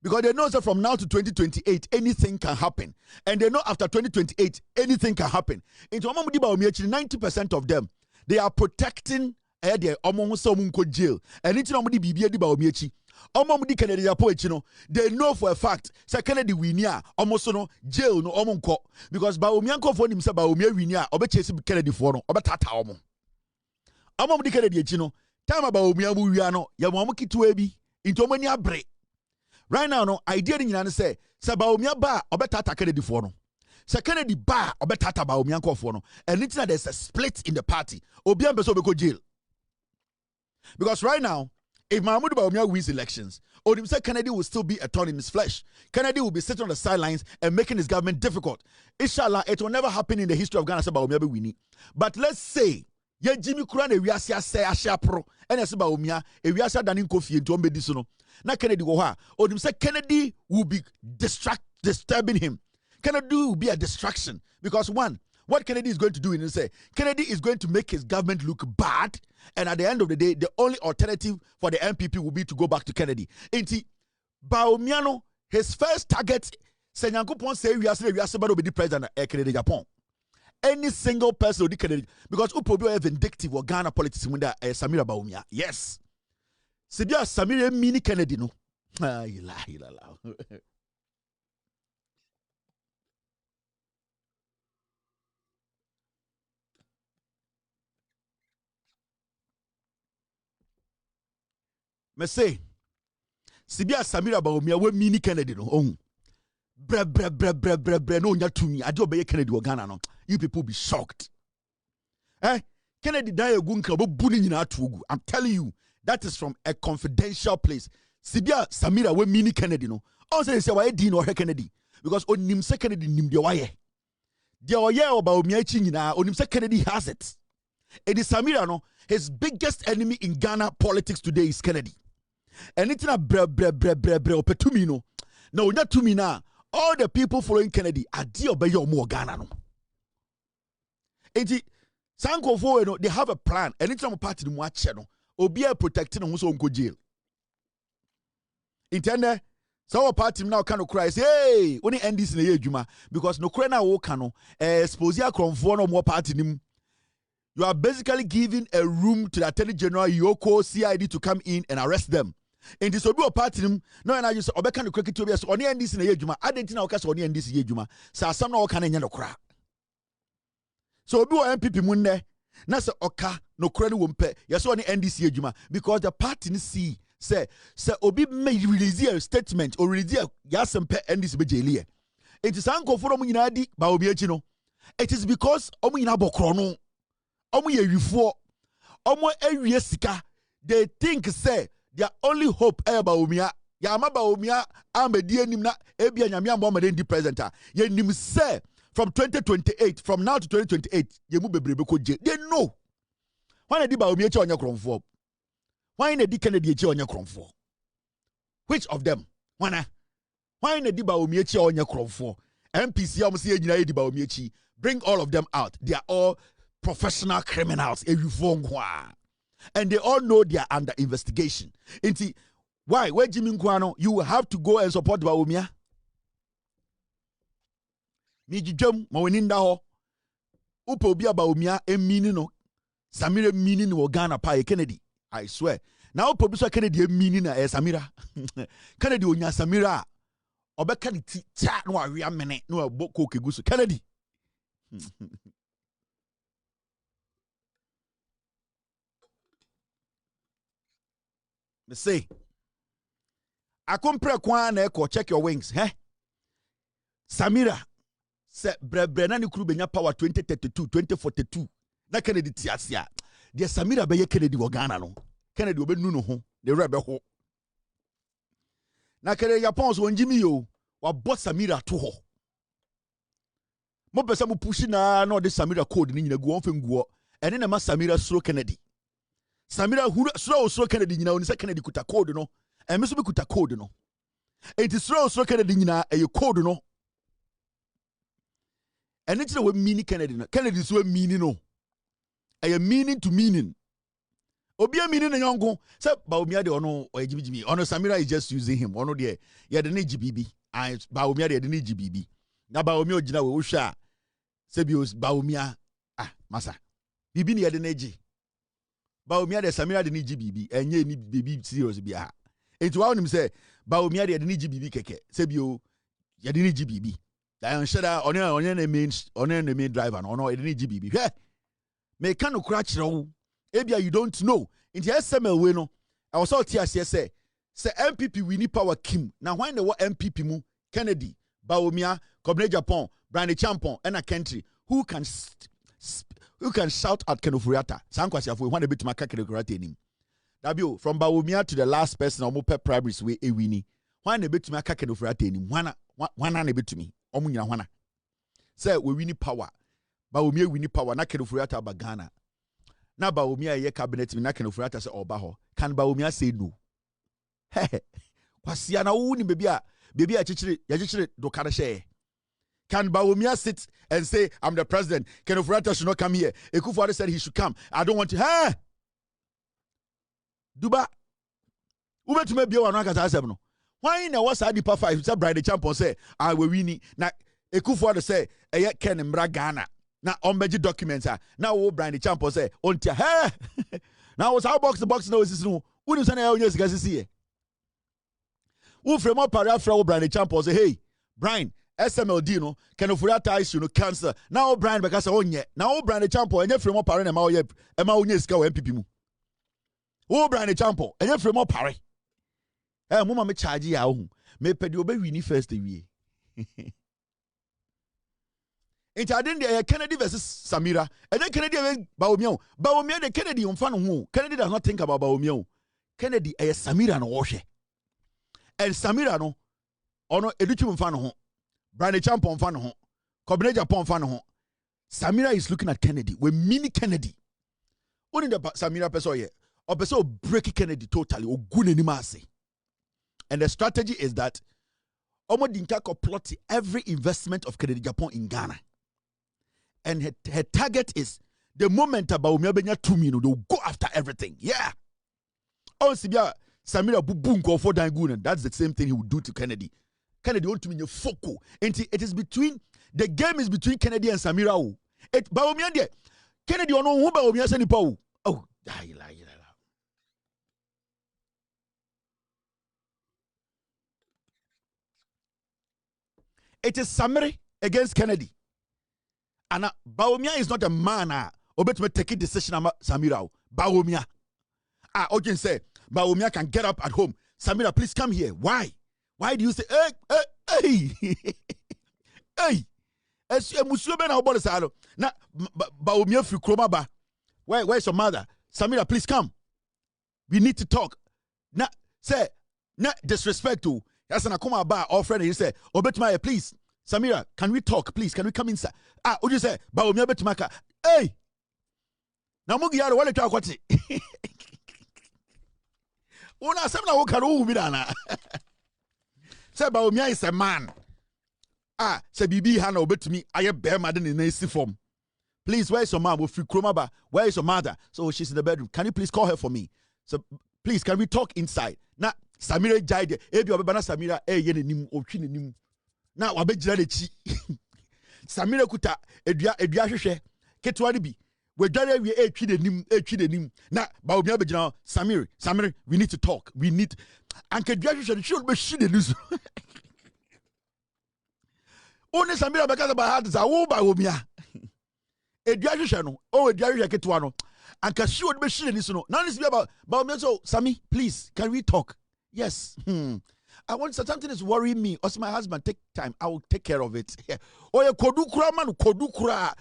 Because they know that from now to 2028, anything can happen. And they know after 2028, anything can happen. Into 90% of them, they are protecting their jail. And it's not Kennedy they know for a fact say Kennedy winia almost no jail no omonko because Bawumia for him say Bawumia winia obechase Kennedy for no obetata omo Kennedy time Bawumia mu wia no ya mo kitwe bi into omani abre. Right now, no idea in Yan say Bawumia ba obetata Kennedy for no. Say Kennedy ba obetata Bawumia for no. And it's not there's a split in the party. Obian beso beko jail. Because right now, if Mahmoud Bawumia wins elections, Odim said Kennedy will still be a thorn in his flesh. Kennedy will be sitting on the sidelines and making his government difficult. Inshallah, it will never happen in the history of Ghana. Say Bawumia be winning. But let's say ye Jimmy Kuran e wiasia say asha pro and say Bawumia e wiasia danin kofi ento ombe diso no. Na Kennedy go ha. Odim say Kennedy will be disturbing him. Kennedy will be a distraction because one, what Kennedy is going to do is say Kennedy is going to make his government look bad, and at the end of the day, the only alternative for the MPP will be to go back to Kennedy. Inti Bawumia, his first target, say Nyankopon say we are be the president Kennedy Japan. Any single person will be Kennedy because who probably have vindictive or Ghana politics when they Samira Bawumia. Yes. Sibia Samira mini Kennedy no. Me say Sibia Samira Bawumia we mini Kennedy no. Bre no nya tumi ade obeye Kennedy o Ghana no. You people be shocked. Kennedy die egunka bo buni nyina atogu. I'm telling you. That is from a confidential place. Sibia Samira we mini Kennedy no. Also say why din or Kennedy because onim se Kennedy nim de waye. De oye Bawumia chi nyina onim se Kennedy has it. It is Samira no. His biggest enemy in Ghana politics today is Kennedy. And it's not bre opetumi no. No, not to me now. All the people following Kennedy are dear by your more Ghana no. And Sanko for no, they have a plan. And it's not part of the watch no. Obia protecting on so unko jail. Intende so party now kind of cry say hey only end this in the juma because no cry now wo kano expose ya kronfo no more party nim. You are basically giving a room to the Attorney General Yoko CID to come in and arrest them. And this will be a party no and I just obeka no cricket to be so only end this in the juma adentina o kasa only end this juma sa asam na o kan enya no kra. So obi o MPP munne na se oka no kra no wompe yes only NDC adwuma because the party ni see say obi may release a statement or release a yasempe NDC be jeli e it is anko for omo nyina di ba obi achi no it is because omo nyina bokro no omo ye wifo omo awie sika they think say their only hope e ba omia ya ma ba omia amedi anim na ebia nyame ambo ma dey presenter ye nim say from 2028 from now to 2028 ye mu bebrebe ko je they know why na di ba omia che onye kronfo why na di Kennedy che onye kronfo which of them why na di ba omia che onye kronfo MPC am say nyina di ba omia chi bring all of them out they are all professional criminals and they all know they are under investigation inti why where Jimmy Nkwano you will have to go and support ba omia mi jijam ma woni nda ho upo obi aba omia emini no Samira mini no Ghana pa Kennedy I swear now upo bi so Kennedy emini na Samira Kennedy onya Samira obeka di ti cha no awe amene no aboko keguso Kennedy me say akompre kwa na eko check your wings Samira se bre na ni kuru benya power 2032 2042 na Kennedy tiasia de Samira be ye Kennedy wo Ghana no Kennedy obenu no ho de rebe ho na Kennedy Japan so njimi yo wa boss Samira to ho mo pese mo push na de Samira code ni nyina gu on fenguo ene na ma Samira suro Kennedy Samira suro Kennedy nyina oni se Kennedy kuta code no e me so be kuta code no enti suro Kennedy nyina e code no and it's we meaning Kennedy. Kennedy is we meaning no. I am meaning to meaning. Obia meaning a young go. Say Baumia de ono or GBB. Ono Samira is just using him. Ono de ya the GBB. I Baumia de GBB. Na Baumio Jina Usha. Sebios Baumia. Ah, Massa. Bibi ni ya the neji. Baumia de Samira de GBB. And ye ni baby serious biya. Into one him say Baumia de GBB keke. Sebio ya the GBB. I am sure that on the main driver no no GBB. Hey, me kanu crash row. Ebia you don't know. In the SML we no. I was out here say MPP we need power Kim. Now when the MPP mu Kennedy, Baumia, Kobne Japan, Brandy Champon, and a country who can shout at Ofori. Sankwasi afu when a bit maka Ofori nim. Dabio from Baumia to the last person or more primaries we e winnie. When a bit maka Ofori nim. Wana bit to me. Omunya wana. Say we need power. Baumia we need power. Na Ofori bagana. Na Baumia ye cabinet mi na Ofori say oba ho. Can Baumia say no? Hey, kwasia na wo ni baby a chichire do kada share. Can Baumia sit and say I'm the president? Ofori should not come here. Akufo-Addo said he should come. I don't want to. Hey, Duba. Ube to me bi wa no akasa asem no. Why na was adi pa 5 say Bride Champion say I we wini na Akufo-Addo say eye Ken Mbra Ghana na ombeji documents na wo Bride Champion say ontia hey now was how box no is no who say na onye sika sisi e wo fremo para fra wo Bride Champion say hey Brian SMLD no Ken Ofori issue no cancel now Brian because onye now wo Bride Champion enye fremo para na ma onye sika wo MPP mu wo Bride Champion enye fremo pare. Eh, mama me charge ya hu. Me pedi obe wini first we. It adin the Kennedy versus Samira. And then Kennedy Baumia. Baumia the Kennedy on fan who. Kennedy does not think about Baumia. Kennedy Samira no washe. And Samira no ono educhum fan ho. Brandy Champon fan ho. Kobne Japan fan ho. Samira is looking at Kennedy. We mini Kennedy. What in the Samira person here? Or person break Kennedy totally. O gune ni mase. And the strategy is that Omo Dinkako plot every investment of Kennedy Japan in Ghana. And her target is the moment about Baumia 2 million, they'll go after everything. Yeah. Oh, Sibia, Samira Bubunko for Dangun, that's the same thing he would do to Kennedy. Kennedy want to mean your foco. And it is between the game is between Kennedy and Samira. It Baumia de Kennedy on who Baumia Sanipo. Oh, it is Samiri against Kennedy. And Baumia is not a man. Obet me take a decision about Samira. Baumia. Ojen say Baumia can get up at home. Samira, please come here. Why? Why do you say hey? Hey. As you musume na obole salo. Na Baumia fi kroma ba. Where's your mother? Samira, please come. We need to talk. Na say na disrespect to. Yes, and I come about our friend. He said, "Obetumaya, please, Samira, can we talk, please? Can we come inside?" What you say? Baumia Betumaka. Hey, now Mugi yaro wale talk what? Una semna wokaru umidana. Say Baumia is a man. Say Bibi Hana obetumi. Aye bear madden in a form. Please, where is your mom? Where is your mother? So she's in the bedroom. Can you please call her for me? So please, can we talk inside? Now. Samira jaide ebi obebana Samira ye nenim otwi nenim na wabegyira lechi Samira kuta edua hwehwe ketwa ne bi wadware wie etwi nenim na Baumia begyina Samira we need to talk we need anke dua hwehwe should be shi de nusu oni Samira bekaza ba hard za wo Baumia edua hwehwe no o edua hwehwe ketwa no anke shi would be shi de nusu no now this be about Baumia so Sami please can we talk. Yes. I want something is worrying me. Also, my husband, take time. I will take care of it. Oh, yeah, kodu kura man, kodu kura.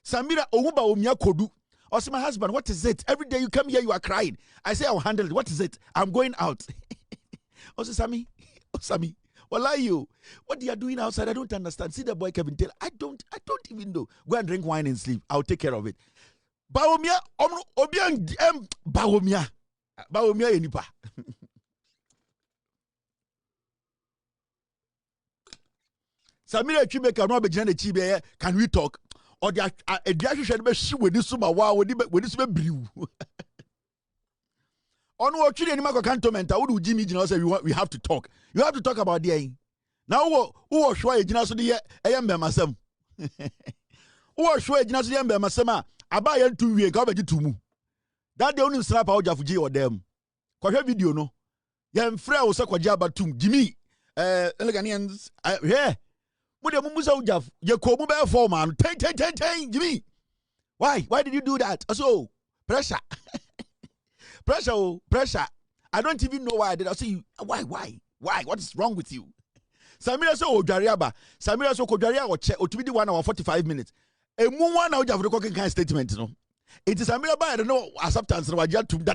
Samira, ohuba omia kodu. Also, my husband, what is it? Every day you come here, you are crying. I say, I'll handle it. What is it? I'm going out. Also, Sammy, well, are you? What you are doing outside? I don't understand. See the boy Kevin Taylor. I don't even know. Go and drink wine and sleep. I'll take care of it. Baumia, obiang, Baumia enipa. Samira Chimeka no be jina chibe can we talk or the ediation be shi we this suma wa we this be briu On what you didn't cantonment, I would Jimmy Jino say we have to talk. You have to talk about the now who was sure Jina so the Ayambe Masam. Who was sure Jina so the Ayambe Masama, I buy 2 weeks, go back to mu. That the only slap out of G or them. Kwa video no. Yam frère o sa kwa jaba tum Jimmy Ghanaians yeah. Mude mumusa ujaf ye ko mu be for man. Ten Jimmy. Why did you do that? So pressure. Pressure. I don't even know why I did. I say why? What is wrong with you? Samira so odwariaba. Samira so kodwaria o che otumi di 1 hour 45 minutes. Emu 1 hour ujaf the kind statement no. It is Samira ba no acceptance no wajia tum da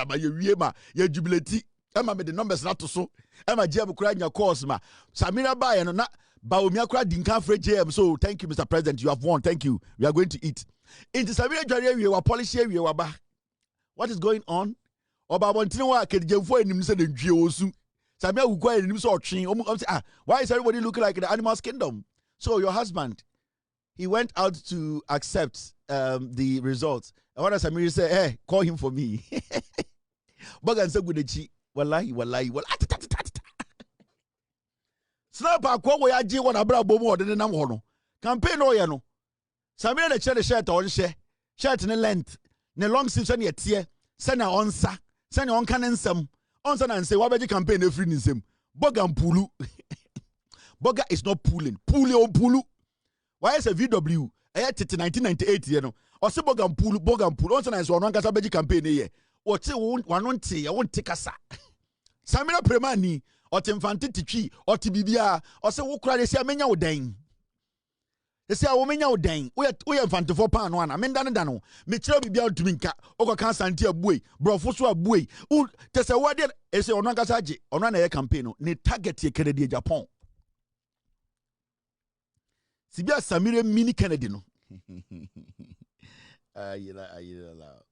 ma ye wie ma ye jubilate. Emma me the numbers not to so. Emma JM kura nya course ma. Samira ba no na ba omi akura dinka free JM. So thank you Mr. President, you have won. Thank you. We are going to eat. It is Samira dwaria we wa policy we wa ba. What is going on? Oba bontine wa kedjemfo enim se de dwie osu. Samia ugwa enim so otwen. Why is everybody looking like in the animals kingdom? So your husband, he went out to accept the results. And what does Samira say? Hey, call him for me. Bogan se gudechi. Wallahi. Snapper kwa wo yaji wona bra bomu ode nam ho no. Campaign o ye no. Samira de chere shirt on she. Shirt ne length. Ne long sleeve send ye send na onsa send on kan nsem onsa na nse wabeji campaign e free nsem boga mpulu boga is not pulling pulu why is a VW eh 1998 ye no o se boga mpulu onsa na nse ono nkasa beji campaign ye o te wanonte ye wonte kasa Samira Premani o te mfante titwi o te bibia o se wo kura de se amenya wo dan. They say, "I menya odan. We are fante for pan one. I mean, dano. Me chiro bibia ntumi nka. Oko kan santi abuei. Brofo so abuei. Te say what dey? E say ono nkasa age. Ono na ye campaign no. Ne target ye Kennedy Japan. Sibia Samira mini Kennedy no. Ayila.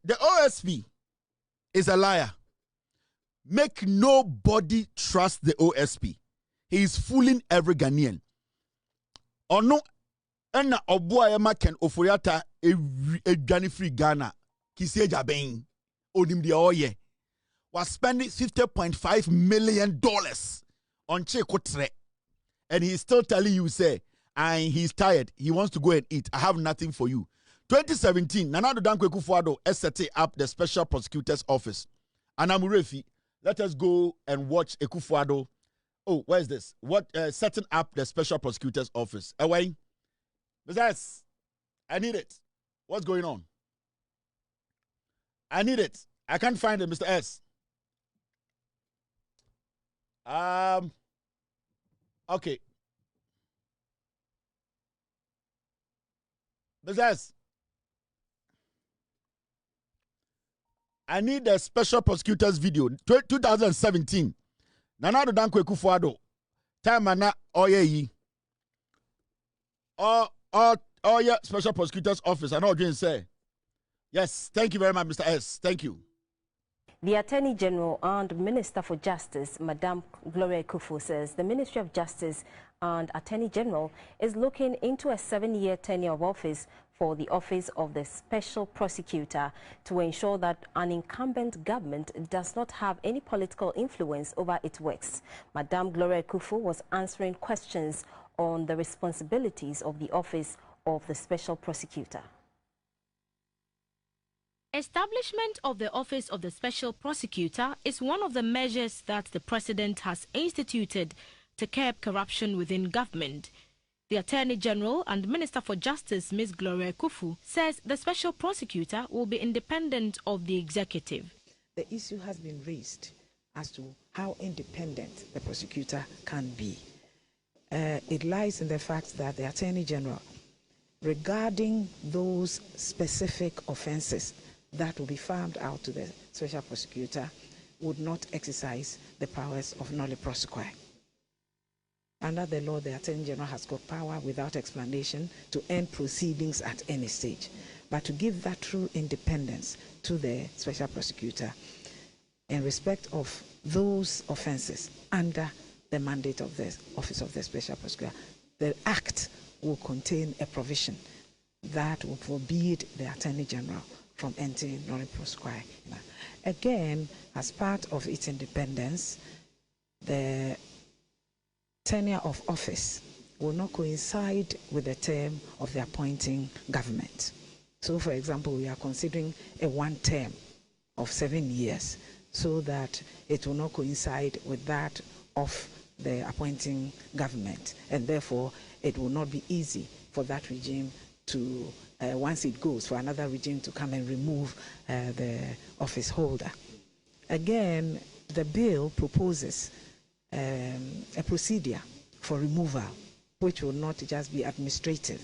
The OSP is a liar. Make nobody trust the OSP. He is fooling every Ghanaian. Ono ena oboa ema ken Ofori Atta edwane free Ghana. Kisi ejaben. Onim de oye. Was spending $50.5 million on Chekotre. And he's still telling you, say, and he's tired. He wants to go and eat. I have nothing for you. 2017, Nana Akufo-Addo set up the Special Prosecutor's Office. Anamurefi, let us go and watch Akufo-Addo. Oh, where is this? What setting up the Special Prosecutor's Office? Away, Mr. S, I need it. What's going on? I need it. I can't find it, Mr. S. Okay. Mr. S, I need the Special Prosecutor's video. 2017. Nana Akufo-Addo. Time ana oye yi. Yeah, Special Prosecutor's Office. I know what you say. Yes, thank you very much, Mr. S. Thank you. The Attorney General and Minister for Justice, Madam Gloria Akufo, says the Ministry of Justice and Attorney General is looking into a 7-year tenure of office for the Office of the Special Prosecutor to ensure that an incumbent government does not have any political influence over its works. Madam Gloria Akufo was answering questions on the responsibilities of the Office of the Special Prosecutor. Establishment of the Office of the Special Prosecutor is one of the measures that the President has instituted to curb corruption within government. The Attorney General and Minister for Justice, Ms. Gloria Akufo, says the Special Prosecutor will be independent of the Executive. The issue has been raised as to how independent the prosecutor can be. It lies in the fact that the Attorney General, regarding those specific offences that will be farmed out to the Special Prosecutor, would not exercise the powers of nolle prosequi. Under the law, the Attorney General has got power without explanation to end proceedings at any stage. But to give that true independence to the Special Prosecutor in respect of those offences under the mandate of the Office of the Special Prosecutor, the Act will contain a provision that would forbid the Attorney General from entering non-proscribed. Again, as part of its independence, the tenure of office will not coincide with the term of the appointing government. So, for example, we are considering a one term of 7 years, so that it will not coincide with that of the appointing government, and therefore it will not be easy for that regime to, once it goes, for another regime to come and remove the office holder. Again, the bill proposes a procedure for removal, which will not just be administrative.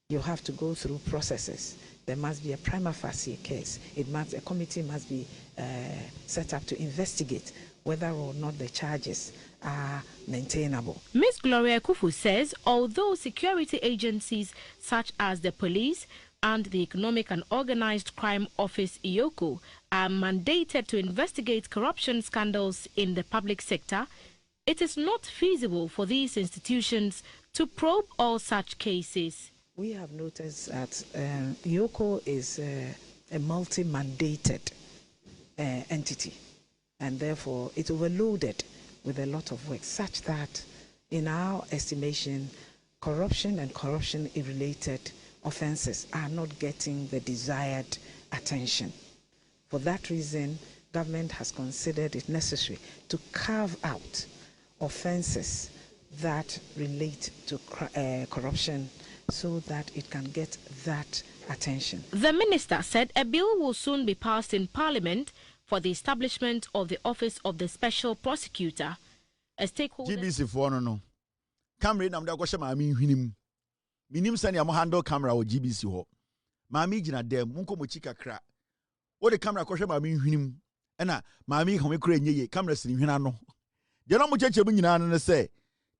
You have to go through processes. There must be a prima facie case. A committee must be set up to investigate whether or not the charges are maintainable. Ms. Gloria Akufo says although security agencies such as the police and the Economic and Organized Crime Office (EOCO) are mandated to investigate corruption scandals in the public sector, it is not feasible for these institutions to probe all such cases. We have noticed that EOCO is a multi-mandated entity, and therefore it's overloaded with a lot of work, such that in our estimation, corruption and corruption-related offenses are not getting the desired attention. For that reason, government has considered it necessary to carve out offenses that relate to corruption so that it can get that attention. The minister said a bill will soon be passed in Parliament for the establishment of the Office of the Special Prosecutor. A stakeholder... GBC for no. Camera nam da kwashe maami hwinim. Minim sani amo handle camera o GBC ho. Maami gina dem munko mo chika kra. O de camera kwashe maami hwinim. Ena maami home kra nyeye camera sini hwina no. De no mo cheche mu nyina no se.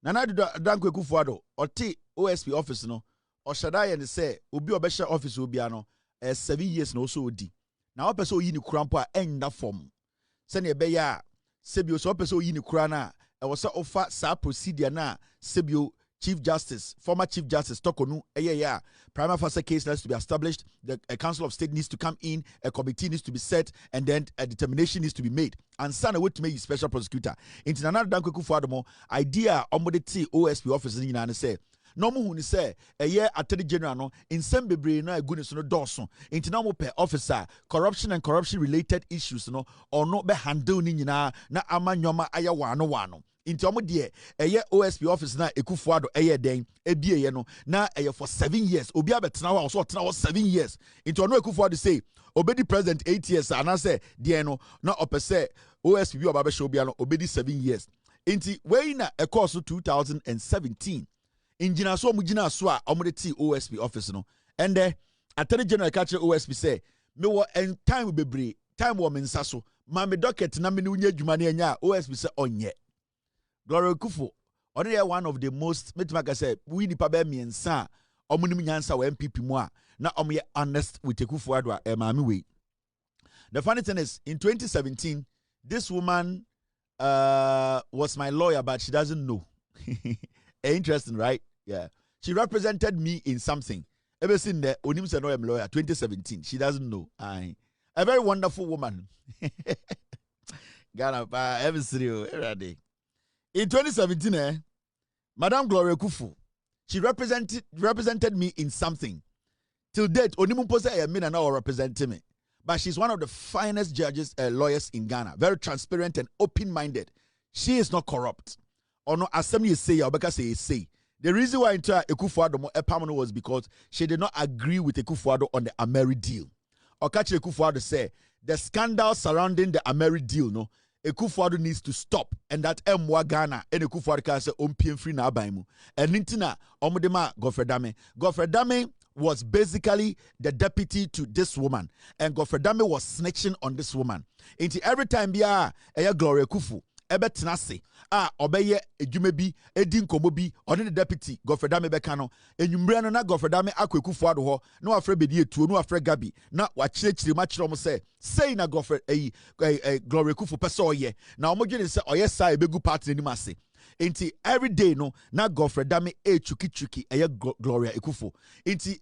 Nana Dankwa Akufo-Addo oti OSP office no. O shada ye ne se obi obehye office obi ano 7 years na so odi. Na wo pese oyi ni kurampo a enda form. Se ne be ya sebio so pese oyi ni kura na e wo se ofa sa procedure na sebio Chief Justice, former Chief Justice Tokonu, prima facie case has to be established. A Council of State needs to come in, a committee needs to be set, and then a determination needs to be made. And son, a way to make you special prosecutor. In another Dankwa Akufo-Addo idea, omodeti OSP office in Ghana say. No more who say a year Attorney General no in some bebre no goodness no dawson. Into no per officer corruption and corruption related issues no or not be handle ni na ama nyoma aya wano. Into omo de eye OSP office na Akufo-Addo eye den ebie ye no na eye for 7 years obi abetena ho so tena 7 years into no Akufo-Addo say obedi president 8 years and say de no na opese OSP bi oba show bia no obedi 7 years into we na e course 2017 injina so mu gina so a omo de ti OSP office no and Attorney General catch OSP say me wo en time bebre time wo me nsa so ma me docket na me ne unya dwuma na nya OSP say onye Gloria Akufo, one of the most, I say, we nipa be miensa, omunim nyansa wa MPP mo a, na omo honest with Akufo-Addo mami we. The funny thing is, in 2017, this woman was my lawyer, but she doesn't know. Interesting, right? Yeah. She represented me in something. Ever seen that? Onim se no am lawyer, 2017. She doesn't know. A very wonderful woman. Ghana, ever serious, every day. In 2017, Madame Gloria Akufo, she represented me in something. Till date, Onimumpo say me na now representing me. But she's one of the finest judges, lawyers in Ghana. Very transparent and open-minded. She is not corrupt. Or no, as some say, Obeka say. The reason why Akufo-Addo was because she did not agree with Akufo-Addo on the Ameri deal. Okachi Akufo-Addo say the scandal surrounding the Ameri deal, no. Akufo-Addo needs to stop, and that Mwa Ghana and Akufo-Addo can say free na abaimu. And Nintina Omodema Godfred Dame was basically the deputy to this woman, and Godfred Dame was snitching on this woman. Into every time Bia Gloria Akufo ebetenase obeye edwuma bi edin komo bi one the deputy Godfred Dame beka no enwumre no na Godfred Dame akwa Akufo-Addo ho na wafre bedi etuo no wafre Gabi na wachirechire ma kire omo say na Godfred Gloria Akufo pese oye na omo dwene se oye sa ebegu party ni mase enti every day no na Godfred Dame chuki Gloria Akufo enti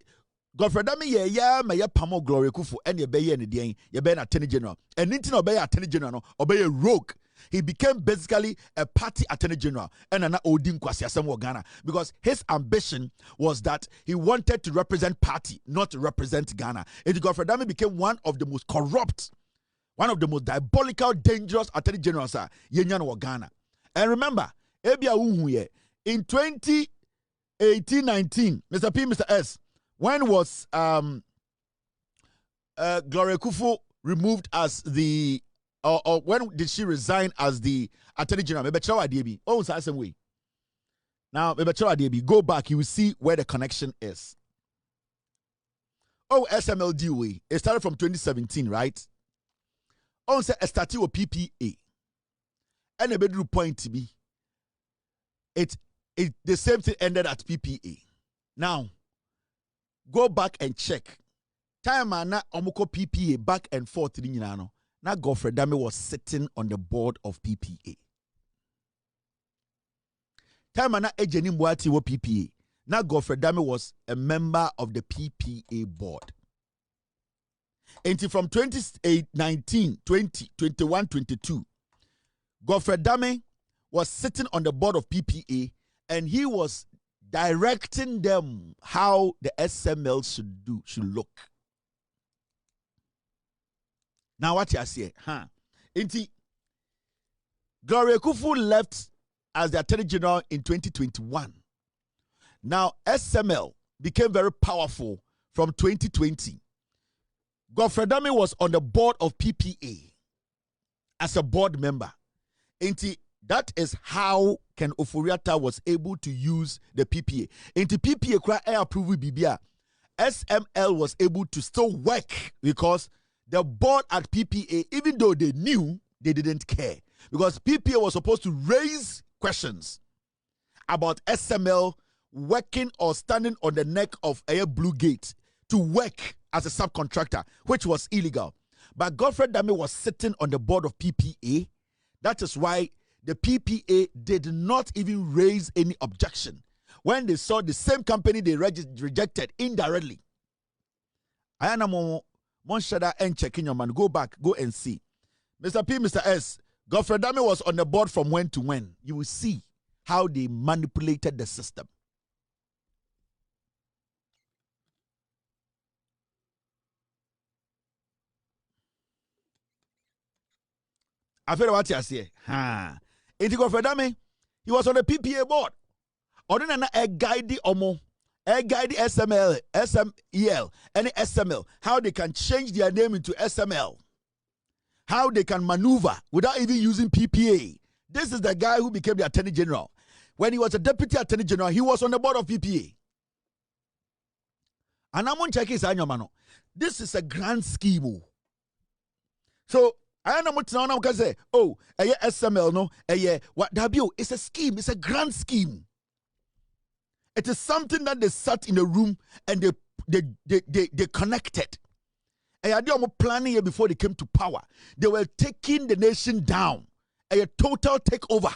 Godfrey Dame ye ma ye pamo Glory Kufu and ye be any day, ye be an attorney general. And nintin obey attorney general, obey a rogue. He became basically a party attorney general and an Odin Kwasiasem Ghana because his ambition was that he wanted to represent party, not to represent Ghana. And Godfrey Dame became one of the most corrupt, one of the most diabolical, dangerous attorney generals in Ghana. And remember, Ebia Uhuye, in 2018-19, Mr. P, Mr. S, when was Gloria Kufu removed as the or when did she resign as the attorney general? Oh, it's the same way. Now, go back, you will see where the connection is. Oh, SMLD way. It started from 2017, right? Oh, it started with PPA. And a bedroom point to be. The same thing ended at PPA. Now, go back and check. Time na omoko PPA back and forth in Yinano. Now Godfrey Dame was sitting on the board of PPA. Time na Ejeni Mwati wo PPA. Now Godfrey Dame was a member of the PPA board. Until from 2019, 20, 21, 22, Godfrey Dame was sitting on the board of PPA and he was directing them how the SML should look. Now what you say? Inti Gloria Kufu left as the Attorney General in 2021. Now SML became very powerful from 2020. Godfrey Dame was on the board of PPA as a board member. Inti that is how Ken Ofori Atta was able to use the PPA. Into PPA cry approval BBA. SML was able to still work because the board at PPA, even though they knew, they didn't care. Because PPA was supposed to raise questions about SML working or standing on the neck of Air Blue Gate to work as a subcontractor, which was illegal. But Godfrey Dame was sitting on the board of PPA. That is why the PPA did not even raise any objection when they saw the same company they rejected indirectly. I am Monshada and checking your man. Go back, go and see. Mr. P, Mr. S, Godfrey Dame was on the board from when to when. You will see how they manipulated the system. I feel what you say. It Godfrey Dame, he was on the PPA board. Ordinary a guide omo. A guide SML, SMEL, any SML, how they can change their name into SML, how they can maneuver without even using PPA. This is the guy who became the Attorney General. When he was a Deputy Attorney General, he was on the board of PPA. And I'm on checking mano. This is a grand scheme. So I am not say, oh, a SML no, what W? It's a scheme. It's a grand scheme. It is something that they sat in a room and they connected. And they were planning here before they came to power. They were taking the nation down. A total takeover.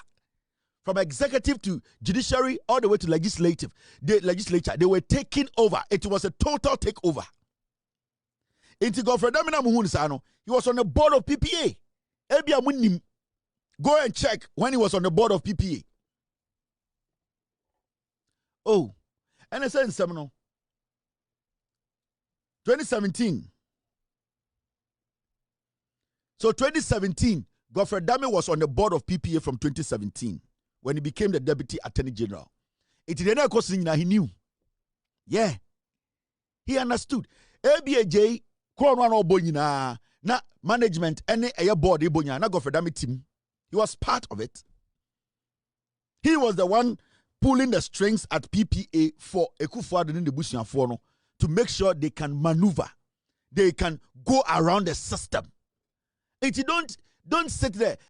From executive to judiciary all the way to legislature. They were taking over. It was a total takeover. He was on the board of PPA. Go and check when he was on the board of PPA. Oh, and I said in Seminole, 2017. So 2017, Godfrey Dame was on the board of PPA from 2017 when he became the Deputy Attorney General. It didn't he knew. Yeah. He understood. ABAJ, na management, any board, na Godfrey Dame team. He was part of it. He was the one pulling the strings at PPA for Akufo-Addo in the Busianfono to make sure they can maneuver. They can go around the system. If you don't sit there